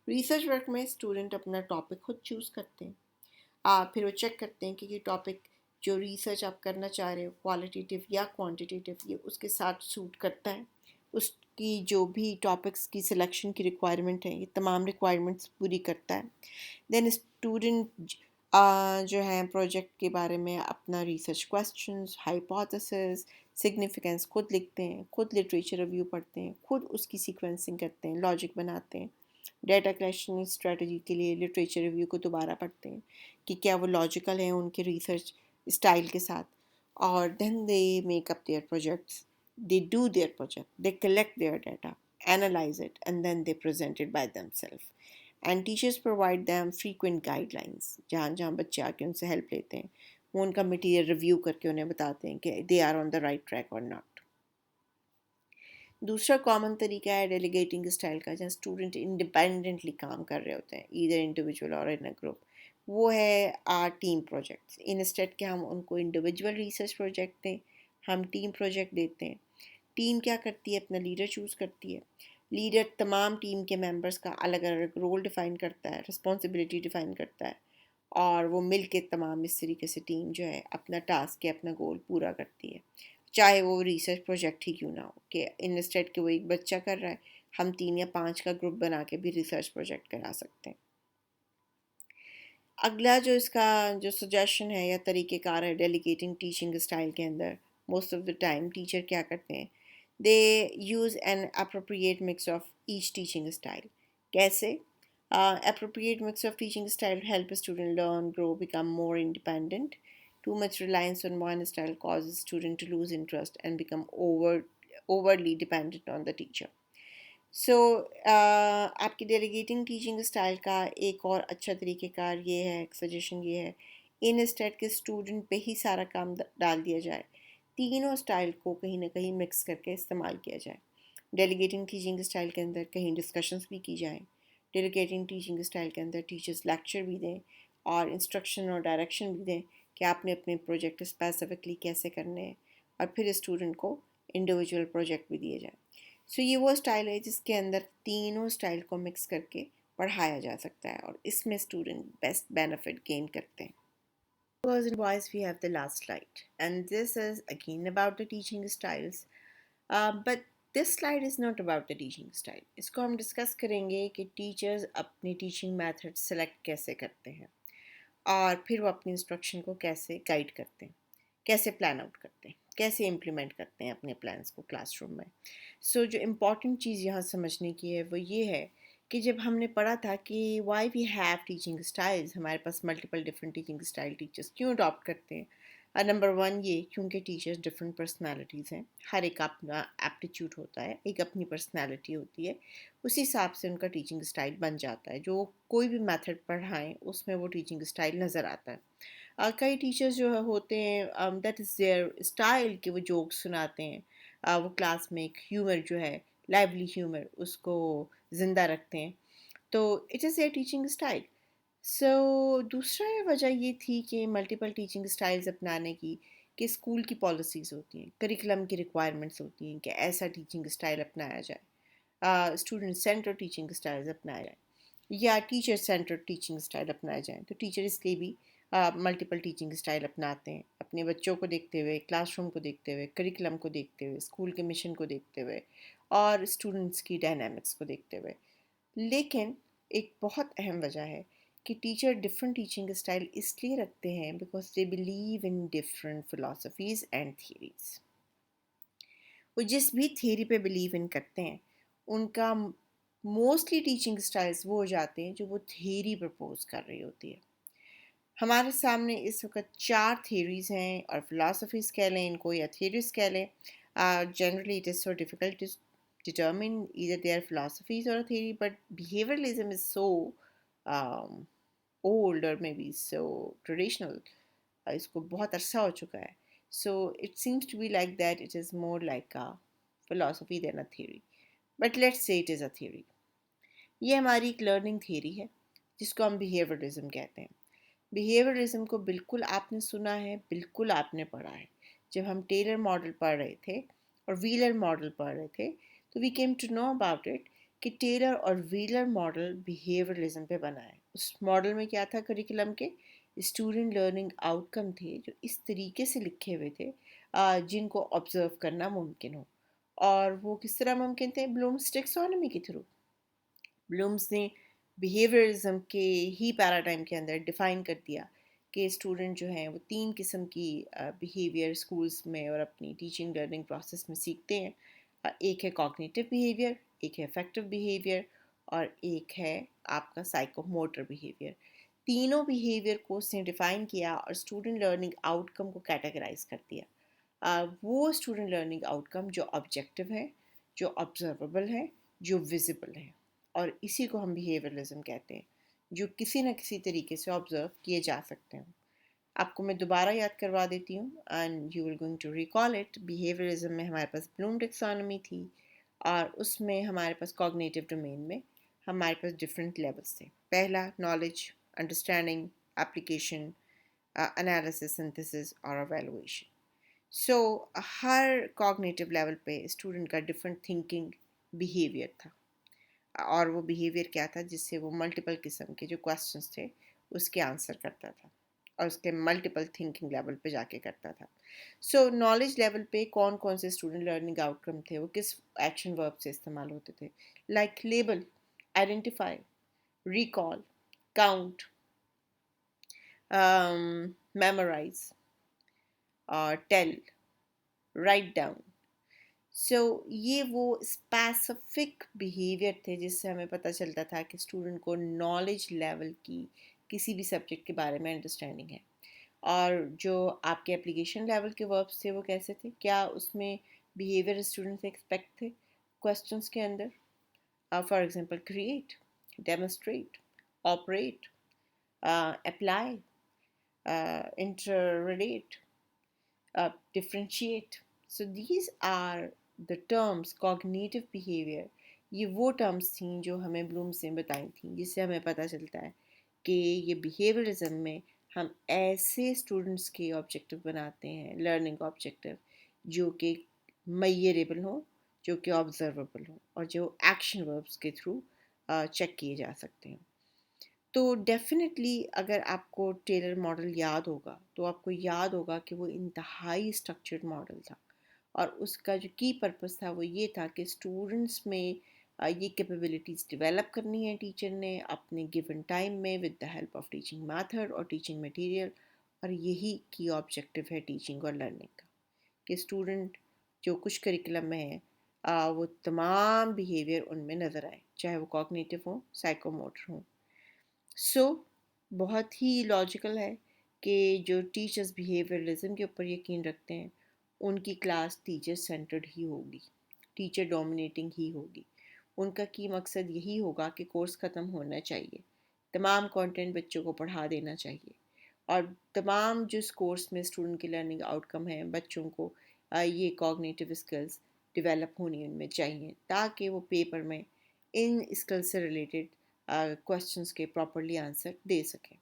रिसर्च वर्क में स्टूडेंट अपना टॉपिक खुद चूज़ करते हैं, फिर वो चेक करते हैं कि ये टॉपिक जो रिसर्च आप करना चाह रहे हो क्वालिटेटिव या क्वांटिटेटिव ये उसके साथ सूट करता है, उसकी जो भी टॉपिक्स की सिलेक्शन की रिक्वायरमेंट है ये तमाम रिक्वायरमेंट्स पूरी करता है। देन स्टूडेंट जो है प्रोजेक्ट के बारे में अपना रिसर्च क्वेश्चंस, हाइपोथेसिस, सिग्निफिकेंस खुद लिखते हैं, खुद लिटरेचर रिव्यू पढ़ते हैं, खुद उसकी सीक्वेंसिंग करते हैं, लॉजिक बनाते हैं। डेटा कलेक्शन स्ट्रेटजी के लिए लिटरेचर रिव्यू को दोबारा पढ़ते हैं कि क्या वो लॉजिकल है उनके रिसर्च स्टाइल के साथ। और then they make up their projects, they do their project, they collect their data, analyze it, and then they present it by themselves. And teachers provide them frequent guidelines, जहाँ जहाँ बच्चे आके उनसे help लेते हैं, वो उनका मटीरियल रिव्यू करके उन्हें बताते हैं कि they are on the right track और नॉट। दूसरा कॉमन तरीका है डेलीगेटिंग स्टाइल का, जहाँ स्टूडेंट इंडिपेंडेंटली काम कर रहे होते हैं, ईदर इंडिविजुअल और इन अ ग्रुप। वो है आर टीम प्रोजेक्ट्स। इंस्टेड के हम उनको इंडिविजुअल रिसर्च प्रोजेक्ट दें, हम टीम प्रोजेक्ट देते हैं। टीम क्या करती है, अपना लीडर चूज़ करती है। लीडर तमाम टीम के मेंबर्स का अलग अलग रोल डिफ़ाइन करता है, रिस्पॉन्सिबिलिटी डिफ़ाइन करता है और वो मिल के तमाम इस तरीके से टीम जो है अपना टास्क या अपना गोल पूरा करती है, चाहे वो रिसर्च प्रोजेक्ट ही क्यों ना हो। कि इंस्टेड के वो एक बच्चा कर रहा है, हम 3 या 5 का ग्रुप बना के भी रिसर्च प्रोजेक्ट करा सकते हैं। अगला जो इसका जो सजेशन है या तरीक़ेकार है डेलीगेटिंग टीचिंग स्टाइल के अंदर, most of the time teacher क्या करते हैं, they use an appropriate mix of each teaching style. कैसे? Appropriate mix of teaching style help a student learn, grow, become more independent. Too much reliance on one style causes student to lose interest and become overly dependent on the teacher. सो आपकी delegating teaching style का एक और अच्छा तरीक़ेकार ये है, एक suggestion ये है, इन स्टेट के स्टूडेंट पे ही सारा काम डाल दिया जाए, तीनों स्टाइल को कहीं ना कहीं मिक्स करके इस्तेमाल किया जाए। डेलीगेटिंग टीचिंग स्टाइल के अंदर कहीं डिस्कशंस भी की जाएँ, डेलीगेटिंग टीचिंग स्टाइल के अंदर टीचर्स लेक्चर भी दें और इंस्ट्रक्शन और डायरेक्शन भी दें कि आपने अपने प्रोजेक्ट स्पेसिफिकली कैसे करने हैं, और फिर स्टूडेंट को इंडिविजुअल प्रोजेक्ट भी दिए जाए। सो ये वो स्टाइल है जिसके अंदर तीनों स्टाइल को मिक्स करके पढ़ाया जा सकता है और इसमें स्टूडेंट बेस्ट बेनिफिट गेन करते हैं। Girls and boys, we have the last slide, and this is again about the teaching styles. But this slide is not about the teaching style. इसको हम डिस्कस करेंगे कि टीचर्स अपनी teaching method select कैसे करते हैं और फिर वो अपनी इंस्ट्रक्शन को कैसे गाइड करते हैं, कैसे प्लान आउट करते हैं, कैसे इम्प्लीमेंट करते हैं अपने प्लान्स को क्लासरूम में। सो जो इम्पॉर्टेंट चीज़ यहाँ समझने की है वो ये है कि जब हमने पढ़ा था कि why we have teaching styles, हमारे पास multiple different teaching style teachers क्यों अडॉप्ट करते हैं। नंबर वन ये क्योंकि टीचर्स डिफरेंट पर्सनालिटीज़ हैं, हर एक अपना एप्टीट्यूड होता है, एक अपनी पर्सनालिटी होती है, उसी हिसाब से उनका टीचिंग स्टाइल बन जाता है। जो कोई भी मेथड पढ़ाएं उसमें वो टीचिंग स्टाइल नज़र आता है। कई टीचर्स जो है होते हैं दैट इज़ देयर स्टाइल कि वो जोक्स सुनाते हैं, वो क्लास में एक ह्यूमर जो है लाइवली ह्यूमर उसको ज़िंदा रखते हैं। तो it is a teaching style. So दूसरा वजह ये थी कि मल्टीपल टीचिंग स्टाइल्स अपनाने की, कि स्कूल की पॉलिसीज़ होती हैं, करिकुलम की रिक्वायरमेंट्स होती हैं कि ऐसा टीचिंग स्टाइल अपनाया जाए, स्टूडेंट सेंटर टीचिंग स्टाइल्स अपनाया जाए या टीचर सेंटर टीचिंग स्टाइल अपनाए जाएँ। तो टीचर इसलिए भी मल्टीपल टीचिंग स्टाइल अपनाते हैं, अपने बच्चों को देखते हुए, क्लासरूम को देखते हुए, करिकुलम को देखते हुए, स्कूल के मिशन को देखते हुए और स्टूडेंट्स की डायनामिक्स को देखते हुए। लेकिन एक बहुत अहम वजह है कि टीचर डिफरेंट टीचिंग स्टाइल इसलिए रखते हैं because they believe in different philosophies and theories. वो जिस भी थियरी पे बिलीव इन करते हैं उनका मोस्टली टीचिंग स्टाइल्स वो हो जाते हैं जो वो थियरी प्रपोज कर रही होती है। हमारे सामने इस वक्त 4 थियरीज हैं और फिलोसफीज कह लें इनको या थियरीज कह लें। Generally it is so difficult to determine either they are philosophies or a theory, but behavioralism is so um, old or maybe so traditional. इसको बहुत अरसा हो चुका है। So it seems to be like that it is more like a philosophy than a theory. But let's say it is a theory. ये हमारी एक learning theory है जिसको हम बिहेवियरलिज्म कहते हैं। बिहेवियरिज्म को बिल्कुल आपने सुना है, बिल्कुल आपने पढ़ा है। जब हम टेलर मॉडल पढ़ रहे थे और व्हीलर मॉडल पढ़ रहे थे तो we came to know about it कि टेलर और व्हीलर मॉडल बिहेवियरलिज्म पे बना है। उस मॉडल में क्या था, करिकुलम के स्टूडेंट लर्निंग आउटकम थे जो इस तरीके से लिखे हुए थे जिनको ऑब्जर्व करना मुमकिन हो। और वो किस तरह मुमकिन थे? ब्लूम्स टेक्सोनॉमी के थ्रू। ब्लूम्स ने बिहेवियरिज्म के ही पैराडाइम के अंदर डिफ़ाइन कर दिया कि स्टूडेंट जो हैं वो 3 किस्म की बिहेवियर स्कूल्स में और अपनी टीचिंग लर्निंग प्रोसेस में सीखते हैं। एक है कॉग्निटिव बिहेवियर, एक है अफेक्टिव बिहेवियर और एक है आपका साइकोमोटर बिहेवियर। तीनों बिहेवियर को उसने डिफ़ाइन किया और स्टूडेंट लर्निंग आउटकम को कैटेगराइज कर दिया। वो स्टूडेंट लर्निंग आउटकम जो ऑब्जेक्टिव है, जो ऑब्जर्वेबल है, जो विजिबल है और इसी को हम बिहेवियरलिज्म कहते हैं, जो किसी न किसी तरीके से ऑब्जर्व किए जा सकते हैं। आपको मैं दोबारा याद करवा देती हूँ and you will going to recall it. Behaviourism में हमारे पास ब्लूम टेक्सोनॉमी थी और उसमें हमारे पास कॉग्निटिव डोमेन में हमारे पास डिफरेंट लेवल्स थे। पहला knowledge, understanding, application, analysis, synthesis और एवेलुएशन। सो हर कॉग्निटिव लेवल पे स्टूडेंट का डिफरेंट थिंकिंग बिहेवियर था और वो बिहेवियर क्या था जिससे वो मल्टीपल किस्म के जो क्वेश्चंस थे उसके आंसर करता था और उसके मल्टीपल थिंकिंग लेवल पे जाके करता था। सो नॉलेज लेवल पे कौन कौन से स्टूडेंट लर्निंग आउटकम थे, वो किस एक्शन वर्ब से इस्तेमाल होते थे? Like label, identify, recall, count, memorise और टेल, राइट डाउन। सो ये वो स्पेसिफिक बिहेवियर थे जिससे हमें पता चलता था कि स्टूडेंट को नॉलेज लेवल की किसी भी सब्जेक्ट के बारे में अंडरस्टैंडिंग है। और जो आपके एप्लीकेशन लेवल के वर्ब्स थे वो कैसे थे, क्या उसमें बिहेवियर स्टूडेंट से एक्सपेक्ट थे क्वेश्चंस के अंदर? For example create, demonstrate, operate, apply, interrelate, differentiate. So these are the terms cognitive behavior. ये वो टर्म्स थी जो हमें ब्लूम्स ने बताई थी जिससे हमें पता चलता है कि ये बिहेवियरिज्म में हम ऐसे स्टूडेंट्स के ऑब्जेक्टिव बनाते हैं, लर्निंग ऑब्जेक्टिव, जो कि मेजरेबल हो, जो कि ऑब्जर्वेबल हो और जो एक्शन वर्ब्स के थ्रू चेक किए जा सकते हैं। तो डेफ़िनेटली अगर आपको टेलर मॉडल याद होगा तो आपको याद होगा कि वो इंतहाई स्ट्रक्चर्ड मॉडल था और उसका जो की पर्पस था वो ये था कि स्टूडेंट्स में ये कैपेबिलिटीज़ डेवलप करनी है टीचर ने अपने गिवन टाइम में with the help of teaching method और टीचिंग मटेरियल। और यही की ऑब्जेक्टिव है टीचिंग और लर्निंग का, कि स्टूडेंट जो कुछ करिकुलम में है वो तमाम बिहेवियर उनमें नज़र आए, चाहे वो कॉग्निटिव हो, साइकोमोटर हो। सो बहुत ही लॉजिकल है कि जो टीचर्स बिहेवियरलिज्म के ऊपर यकीन रखते हैं उनकी क्लास टीचर सेंटर्ड ही होगी, टीचर डोमिनेटिंग ही होगी। उनका की मकसद यही होगा कि कोर्स ख़त्म होना चाहिए, तमाम कंटेंट बच्चों को पढ़ा देना चाहिए और तमाम जिस कोर्स में स्टूडेंट की लर्निंग आउटकम है बच्चों को ये कॉग्निटिव स्किल्स डेवलप होनी उनमें चाहिए ताकि वो पेपर में इन स्किल से रिलेटेड क्वेश्चंस के प्रॉपरली आंसर दे सकें।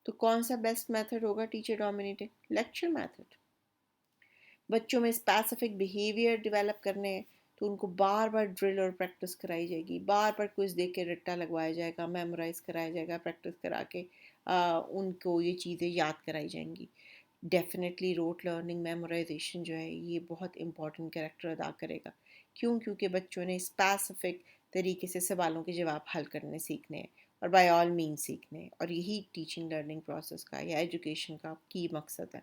तो कौन सा बेस्ट मेथड होगा टीचर डोमिनेटेड? Lecture method. बच्चों में स्पेसिफिक बिहेवियर डेवलप करने हैं तो उनको बार बार ड्रिल और प्रैक्टिस कराई जाएगी, बार बार क्विज दे के रट्टा लगवाया जाएगा, मेमोराइज कराया जाएगा, प्रैक्टिस करा के उनको ये चीज़ें याद कराई जाएंगी। डेफिनेटली रोट लर्निंग मेमोराइजेशन जो है ये बहुत इंपॉर्टेंट कैरेक्टर अदा करेगा। क्यों? क्योंकि बच्चों ने स्पेसिफिक तरीके से सवालों के जवाब हल करने सीखने हैं और बाय ऑल मीन सीखने हैं, और यही टीचिंग लर्निंग प्रोसेस का या एजुकेशन का की मकसद है।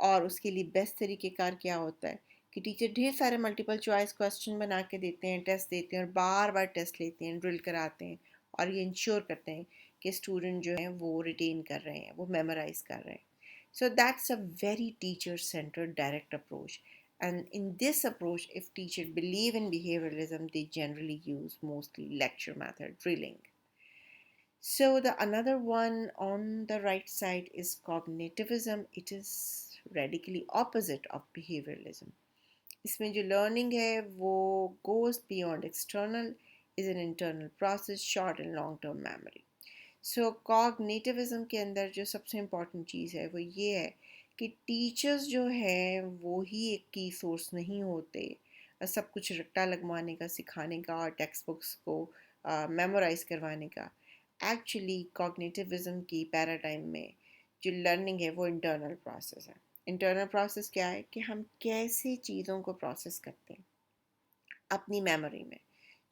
और उसके लिए बेस्ट तरीक़ेकार क्या होता है कि टीचर ढेर सारे मल्टीपल चॉइस क्वेश्चन बना के देते हैं, टेस्ट देते हैं और बार बार टेस्ट लेते हैं, ड्रिल कराते हैं और ये इंश्योर करते हैं कि स्टूडेंट जो हैं वो रिटेन कर रहे हैं, वो मेमोराइज कर रहे हैं। So that's a very teacher-centered direct approach. And in this approach, if teachers believe in behavioralism, they generally use mostly lecture method drilling. So the another one on the right side is cognitivism. It is radically opposite of behavioralism. इसमें जो learning है वो goes beyond external, is an internal process, short and long term memory. So cognitivism के अंदर जो सबसे important चीज़ है वो ये है कि टीचर्स जो हैं वो ही एक की सोर्स नहीं होते सब कुछ रट्टा लगवाने का, सिखाने का और टेक्स्ट बुक्स को मेमोराइज करवाने का। एक्चुअली कॉग्निटिविज्म की पैराडाइम में जो लर्निंग है वो इंटरनल प्रोसेस है। इंटरनल प्रोसेस क्या है कि हम कैसे चीज़ों को प्रोसेस करते हैं अपनी मेमोरी में,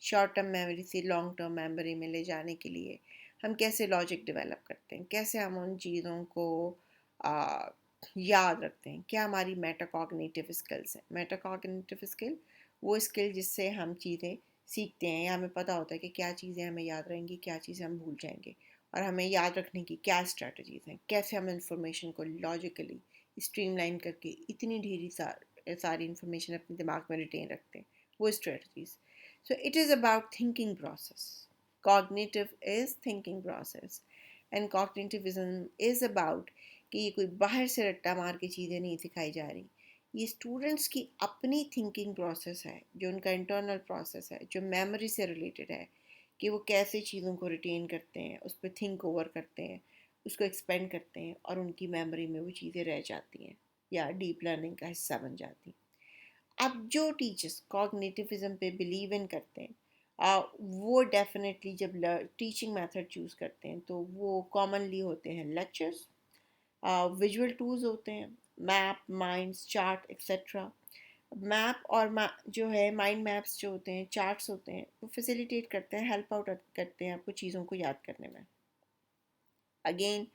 शॉर्ट टर्म मेमोरी से लॉन्ग टर्म मेमोरी में ले जाने के लिए हम कैसे लॉजिक डेवलप करते हैं, कैसे हम उन चीज़ों को आ, याद रखते हैं, क्या हमारी मेटाकॉग्निटिव स्किल्स हैं। मेटाकॉग्निटिव स्किल वो स्किल जिससे हम चीज़ें सीखते हैं या हमें पता होता है कि क्या चीज़ें हमें याद रहेंगी, क्या चीज़ें हम भूल जाएंगे, और हमें याद रखने की क्या स्ट्रैटेजीज़ हैं, कैसे हम इंफॉर्मेशन को लॉजिकली स्ट्रीमलाइन करके इतनी ढेरी सारी इंफॉर्मेशन अपने दिमाग में रिटेन रखते हैं, वो strategies. So it is about thinking process. Cognitive is thinking process and cognitivism is about कि ये कोई बाहर से रट्टा मार के चीज़ें नहीं सिखाई जा रही, ये स्टूडेंट्स की अपनी थिंकिंग प्रोसेस है, जो उनका इंटरनल प्रोसेस है, जो मेमोरी से रिलेटेड है कि वो कैसे चीज़ों को रिटेन करते हैं, उस पर थिंक ओवर करते हैं, उसको एक्सपेंड करते हैं और उनकी मेमोरी में वो चीज़ें रह जाती हैं या डीप लर्निंग का हिस्सा बन जाती हैं। अब जो टीचर्स कॉग्निटिविज्म पे बिलीव इन करते हैं वो डेफिनेटली जब टीचिंग मेथड चूज़ करते हैं तो वो कॉमनली होते हैं लेक्चर्स, विजुअल टूल्स होते हैं, map, minds, chart etcetera. Map और जो है माइंड मैप्स जो होते हैं, चार्ट्स होते हैं, वो फैसिलिटेट करते हैं, हेल्प आउट करते हैं आपको चीज़ों को याद करने में। Again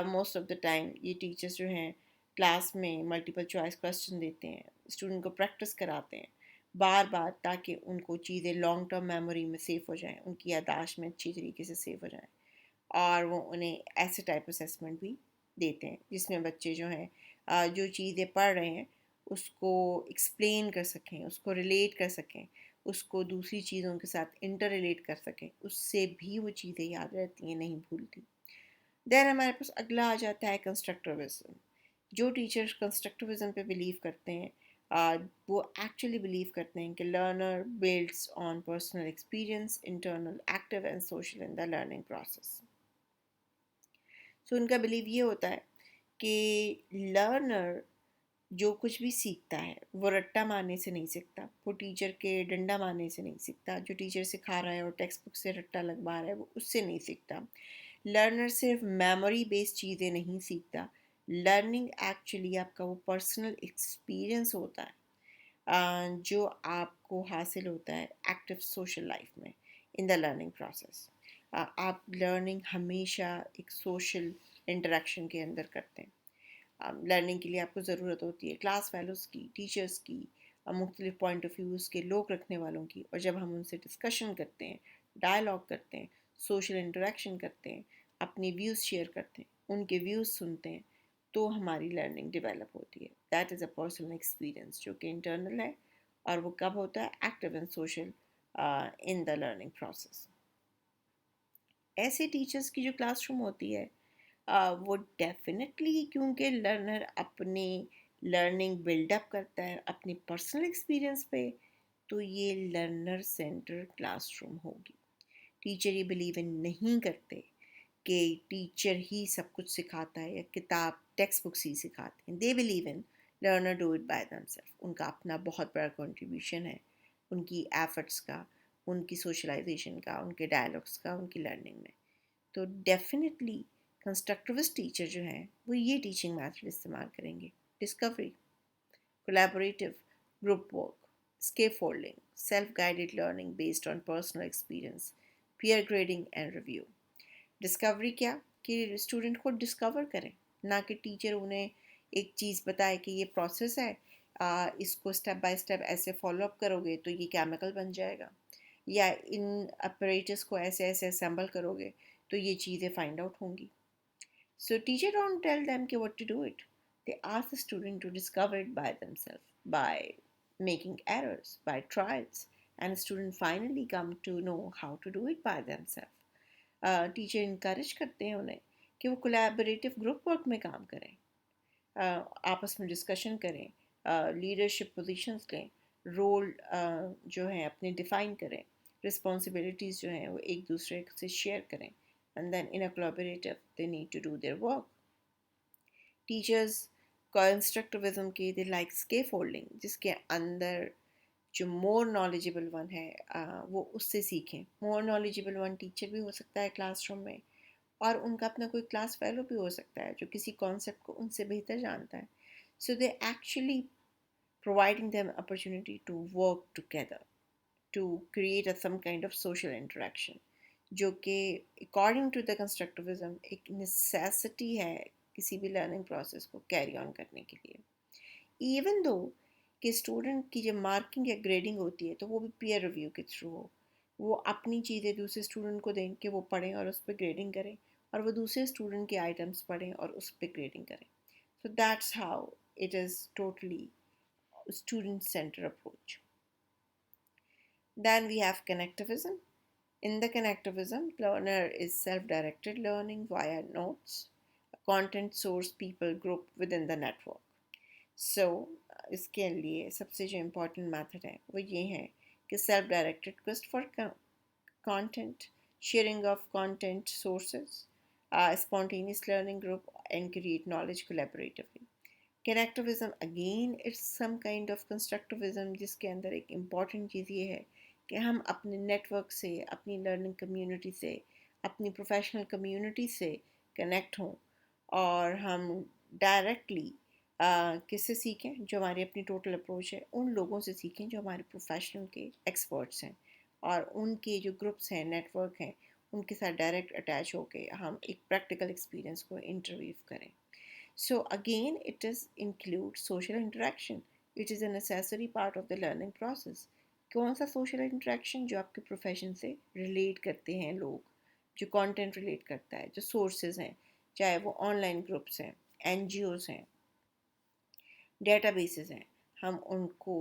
most of the time ये टीचर्स जो हैं क्लास में मल्टीपल चॉइस क्वेश्चन देते हैं, स्टूडेंट को प्रैक्टिस कराते हैं बार बार ताकि उनको चीज़ें लॉन्ग टर्म मेमोरी में सेव हो जाएं, उनकी यादाश्त में अच्छी तरीके से सेव हो जाएं, और वो उन्हें ऐसे टाइप असेसमेंट भी देते हैं जिसमें बच्चे जो हैं जो चीज़ें पढ़ रहे हैं उसको एक्सप्लेन कर सकें, उसको रिलेट कर सकें, उसको दूसरी चीज़ों के साथ इंटर रिलेट कर सकें, उससे भी वो चीज़ें याद रहती हैं, नहीं भूलती। देन हमारे पास अगला आ जाता है कंस्ट्रक्टिविज्म। जो टीचर्स कंस्ट्रक्टिविज्म पे बिलीव करते हैं वो एक्चुअली बिलीव करते हैं कि learner builds on personal experience, internal, active and social in the learning process. So उनका बिलीव ये होता है कि लर्नर जो कुछ भी सीखता है वो रट्टा मारने से नहीं सीखता, वो टीचर के डंडा मारने से नहीं सीखता, जो टीचर सिखा रहा है और टेक्स्ट बुक से रट्टा लगवा रहा है वो उससे नहीं सीखता। लर्नर सिर्फ मेमोरी बेस्ड चीज़ें नहीं सीखता, लर्निंग एक्चुअली आपका वो पर्सनल एक्सपीरियंस होता है जो आपको हासिल होता है एक्टिव सोशल लाइफ में इन द लर्निंग प्रोसेस। आप लर्निंग हमेशा एक सोशल इंटरेक्शन के अंदर करते हैं। लर्निंग के लिए आपको ज़रूरत होती है क्लास फेलोज़ की, टीचर्स की, मुख्तलिफ पॉइंट ऑफ व्यूज़ के लोग रखने वालों की, और जब हम उनसे डिस्कशन करते हैं, डायलॉग करते हैं, सोशल इंटरेक्शन करते हैं, अपने व्यूज़ शेयर करते हैं, उनके व्यूज़ सुनते हैं, तो हमारी लर्निंग डेवलप होती है। That is a personal experience जो कि इंटरनल है, और वो कब होता है? Active and social in the learning process. ऐसे टीचर्स की जो क्लासरूम होती है वो डेफिनेटली, क्योंकि लर्नर अपने लर्निंग बिल्डअप करता है अपनी पर्सनल एक्सपीरियंस पे, तो ये लर्नर सेंटर क्लासरूम होगी। टीचर ये बिलीव इन नहीं करते कि टीचर ही सब कुछ सिखाता है या किताब टेक्स्ट बुक्स ही सिखाते हैं। They believe in learner do it by themselves. उनका अपना बहुत बड़ा कंट्रीब्यूशन है, उनकी एफर्ट्स का, उनकी सोशलाइजेशन का, उनके डायलॉग्स का, उनकी लर्निंग में। तो डेफिनेटली कंस्ट्रक्टिविस्ट टीचर जो हैं वो ये टीचिंग मैथड इस्तेमाल करेंगे: discovery, collaborative, group work, scaffolding, self guided learning based on personal experience, peer grading and review. Discovery क्या? कि स्टूडेंट को डिस्कवर करें, ना कि टीचर उन्हें एक चीज़ बताए कि ये प्रोसेस है, इसको स्टेप बाय स्टेप ऐसे फॉलो अप करोगे तो ये केमिकल बन जाएगा, या इन अपरेटस को ऐसे ऐसे असेंबल करोगे तो ये चीज़ें फाइंड आउट होंगी। So teacher don't tell them कि what to do it, they ask the student to discover it by themselves, by making errors, by trials, and student finally come to know how to do it by themselves. Teacher increase करते हैं उन्हें कि वो collaborative group work में काम करें, आपस में डिस्कशन करें, लीडरशिप पोजीशंस लें, रोल जो है अपने डिफ़ाइन करें, रिस्पॉन्सिबिलिटीज़ जो हैं वो एक दूसरे से शेयर करें, and then in a collaborative they need to do their work. Teachers constructivism के दे लाइक स्के फोल्डिंग, जिसके अंदर जो मोर नॉलेजेबल वन है वो उससे सीखें। मोर नॉलेजेबल वन टीचर भी हो सकता है क्लासरूम में, और उनका अपना कोई क्लास फेलो भी हो सकता है जो किसी कॉन्सेप्ट को उनसे बेहतर जानता है। So they actually providing them opportunity to work together to create a some kind of social interaction, जो कि अकॉर्डिंग टू द कंस्ट्रक्टिविज्म एक नेसेसिटी है किसी भी लर्निंग प्रोसेस को कैरी ऑन करने के लिए। इवन दो कि स्टूडेंट की जब मार्किंग या ग्रेडिंग होती है तो वो भी पीयर रिव्यू के थ्रू हो, वो अपनी चीज़ें दूसरे स्टूडेंट को दें कि वो पढ़ें और उस पर ग्रेडिंग करें, और वो दूसरे स्टूडेंट के आइटम्स पढ़ें और उस पर ग्रेडिंग करें। So that's how it is totally student centered approach. Then we have connectivism. In the connectivism, learner is self-directed learning via notes, a content source people group within the network. So इसके लिए सबसे जो important method है वो ये है कि self directed quest for content, sharing of content sources, spontaneous learning group, and create knowledge collaboratively. Connectivism again it's some kind of constructivism जिसके अंदर एक इम्पॉर्टेंट चीज़ ये है कि हम अपने नेटवर्क से, अपनी लर्निंग कम्युनिटी से, अपनी प्रोफेशनल कम्युनिटी से कनेक्ट हों, और हम डायरेक्टली किससे सीखें? जो हमारी अपनी टोटल अप्रोच है उन लोगों से सीखें जो हमारे प्रोफेशनल के एक्सपर्ट्स हैं, और उनके जो ग्रुप्स हैं, नेटवर्क हैं, उनके साथ डायरेक्ट अटैच होके हम एक प्रैक्टिकल एक्सपीरियंस को इंटरव्यू करें। So again, it is include social interaction. It is a necessary part of the learning process. कौन सा social interaction? जो आपके प्रोफेशन से रिलेट करते हैं लोग, जो कंटेंट रिलेट करता है, जो सोर्सेज हैं, चाहे वो ऑनलाइन ग्रुप्स हैं, NGOs हैं, डेटाबेसेस हैं, हम उनको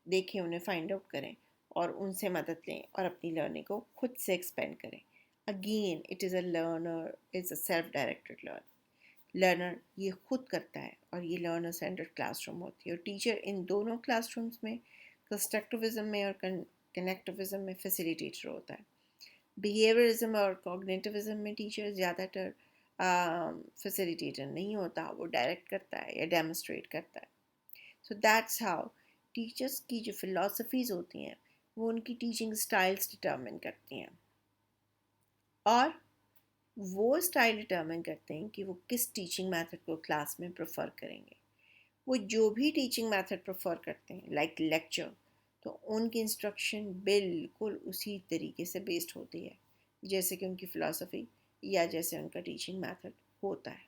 देखें, उन्हें फाइंड आउट करें और उनसे मदद लें और अपनी लर्निंग को खुद से एक्सपेंड करें। Again it is a learner is a self directed learner ये खुद करता है, और ये लर्नर सेंटर्ड क्लासरूम होती है, और टीचर इन दोनों क्लासरूम्स में, कंस्ट्रक्टिविज्म में और कनेक्टिविज्म में, फैसिलिटेटर होता है। बिहेवियरिज्म और कॉग्निटिविज्म में टीचर ज़्यादातर फैसिलिटेटर नहीं होता, वो डायरेक्ट करता है या डेमोस्ट्रेट करता है। सो दैट्स हाउ टीचर्स की जो फिलॉसफीज़ होती हैं वो उनकी टीचिंग स्टाइल्स डिटर्मिन करती हैं, और वो स्टाइल डिटर्मिन करते हैं कि वो किस टीचिंग मेथड को क्लास में प्रेफर करेंगे। वो जो भी टीचिंग मेथड प्रेफर करते हैं लाइक लेक्चर, तो उनकी इंस्ट्रक्शन बिल्कुल उसी तरीके से बेस्ड होती है जैसे कि उनकी फ़िलासफ़ी या जैसे उनका टीचिंग मेथड होता है।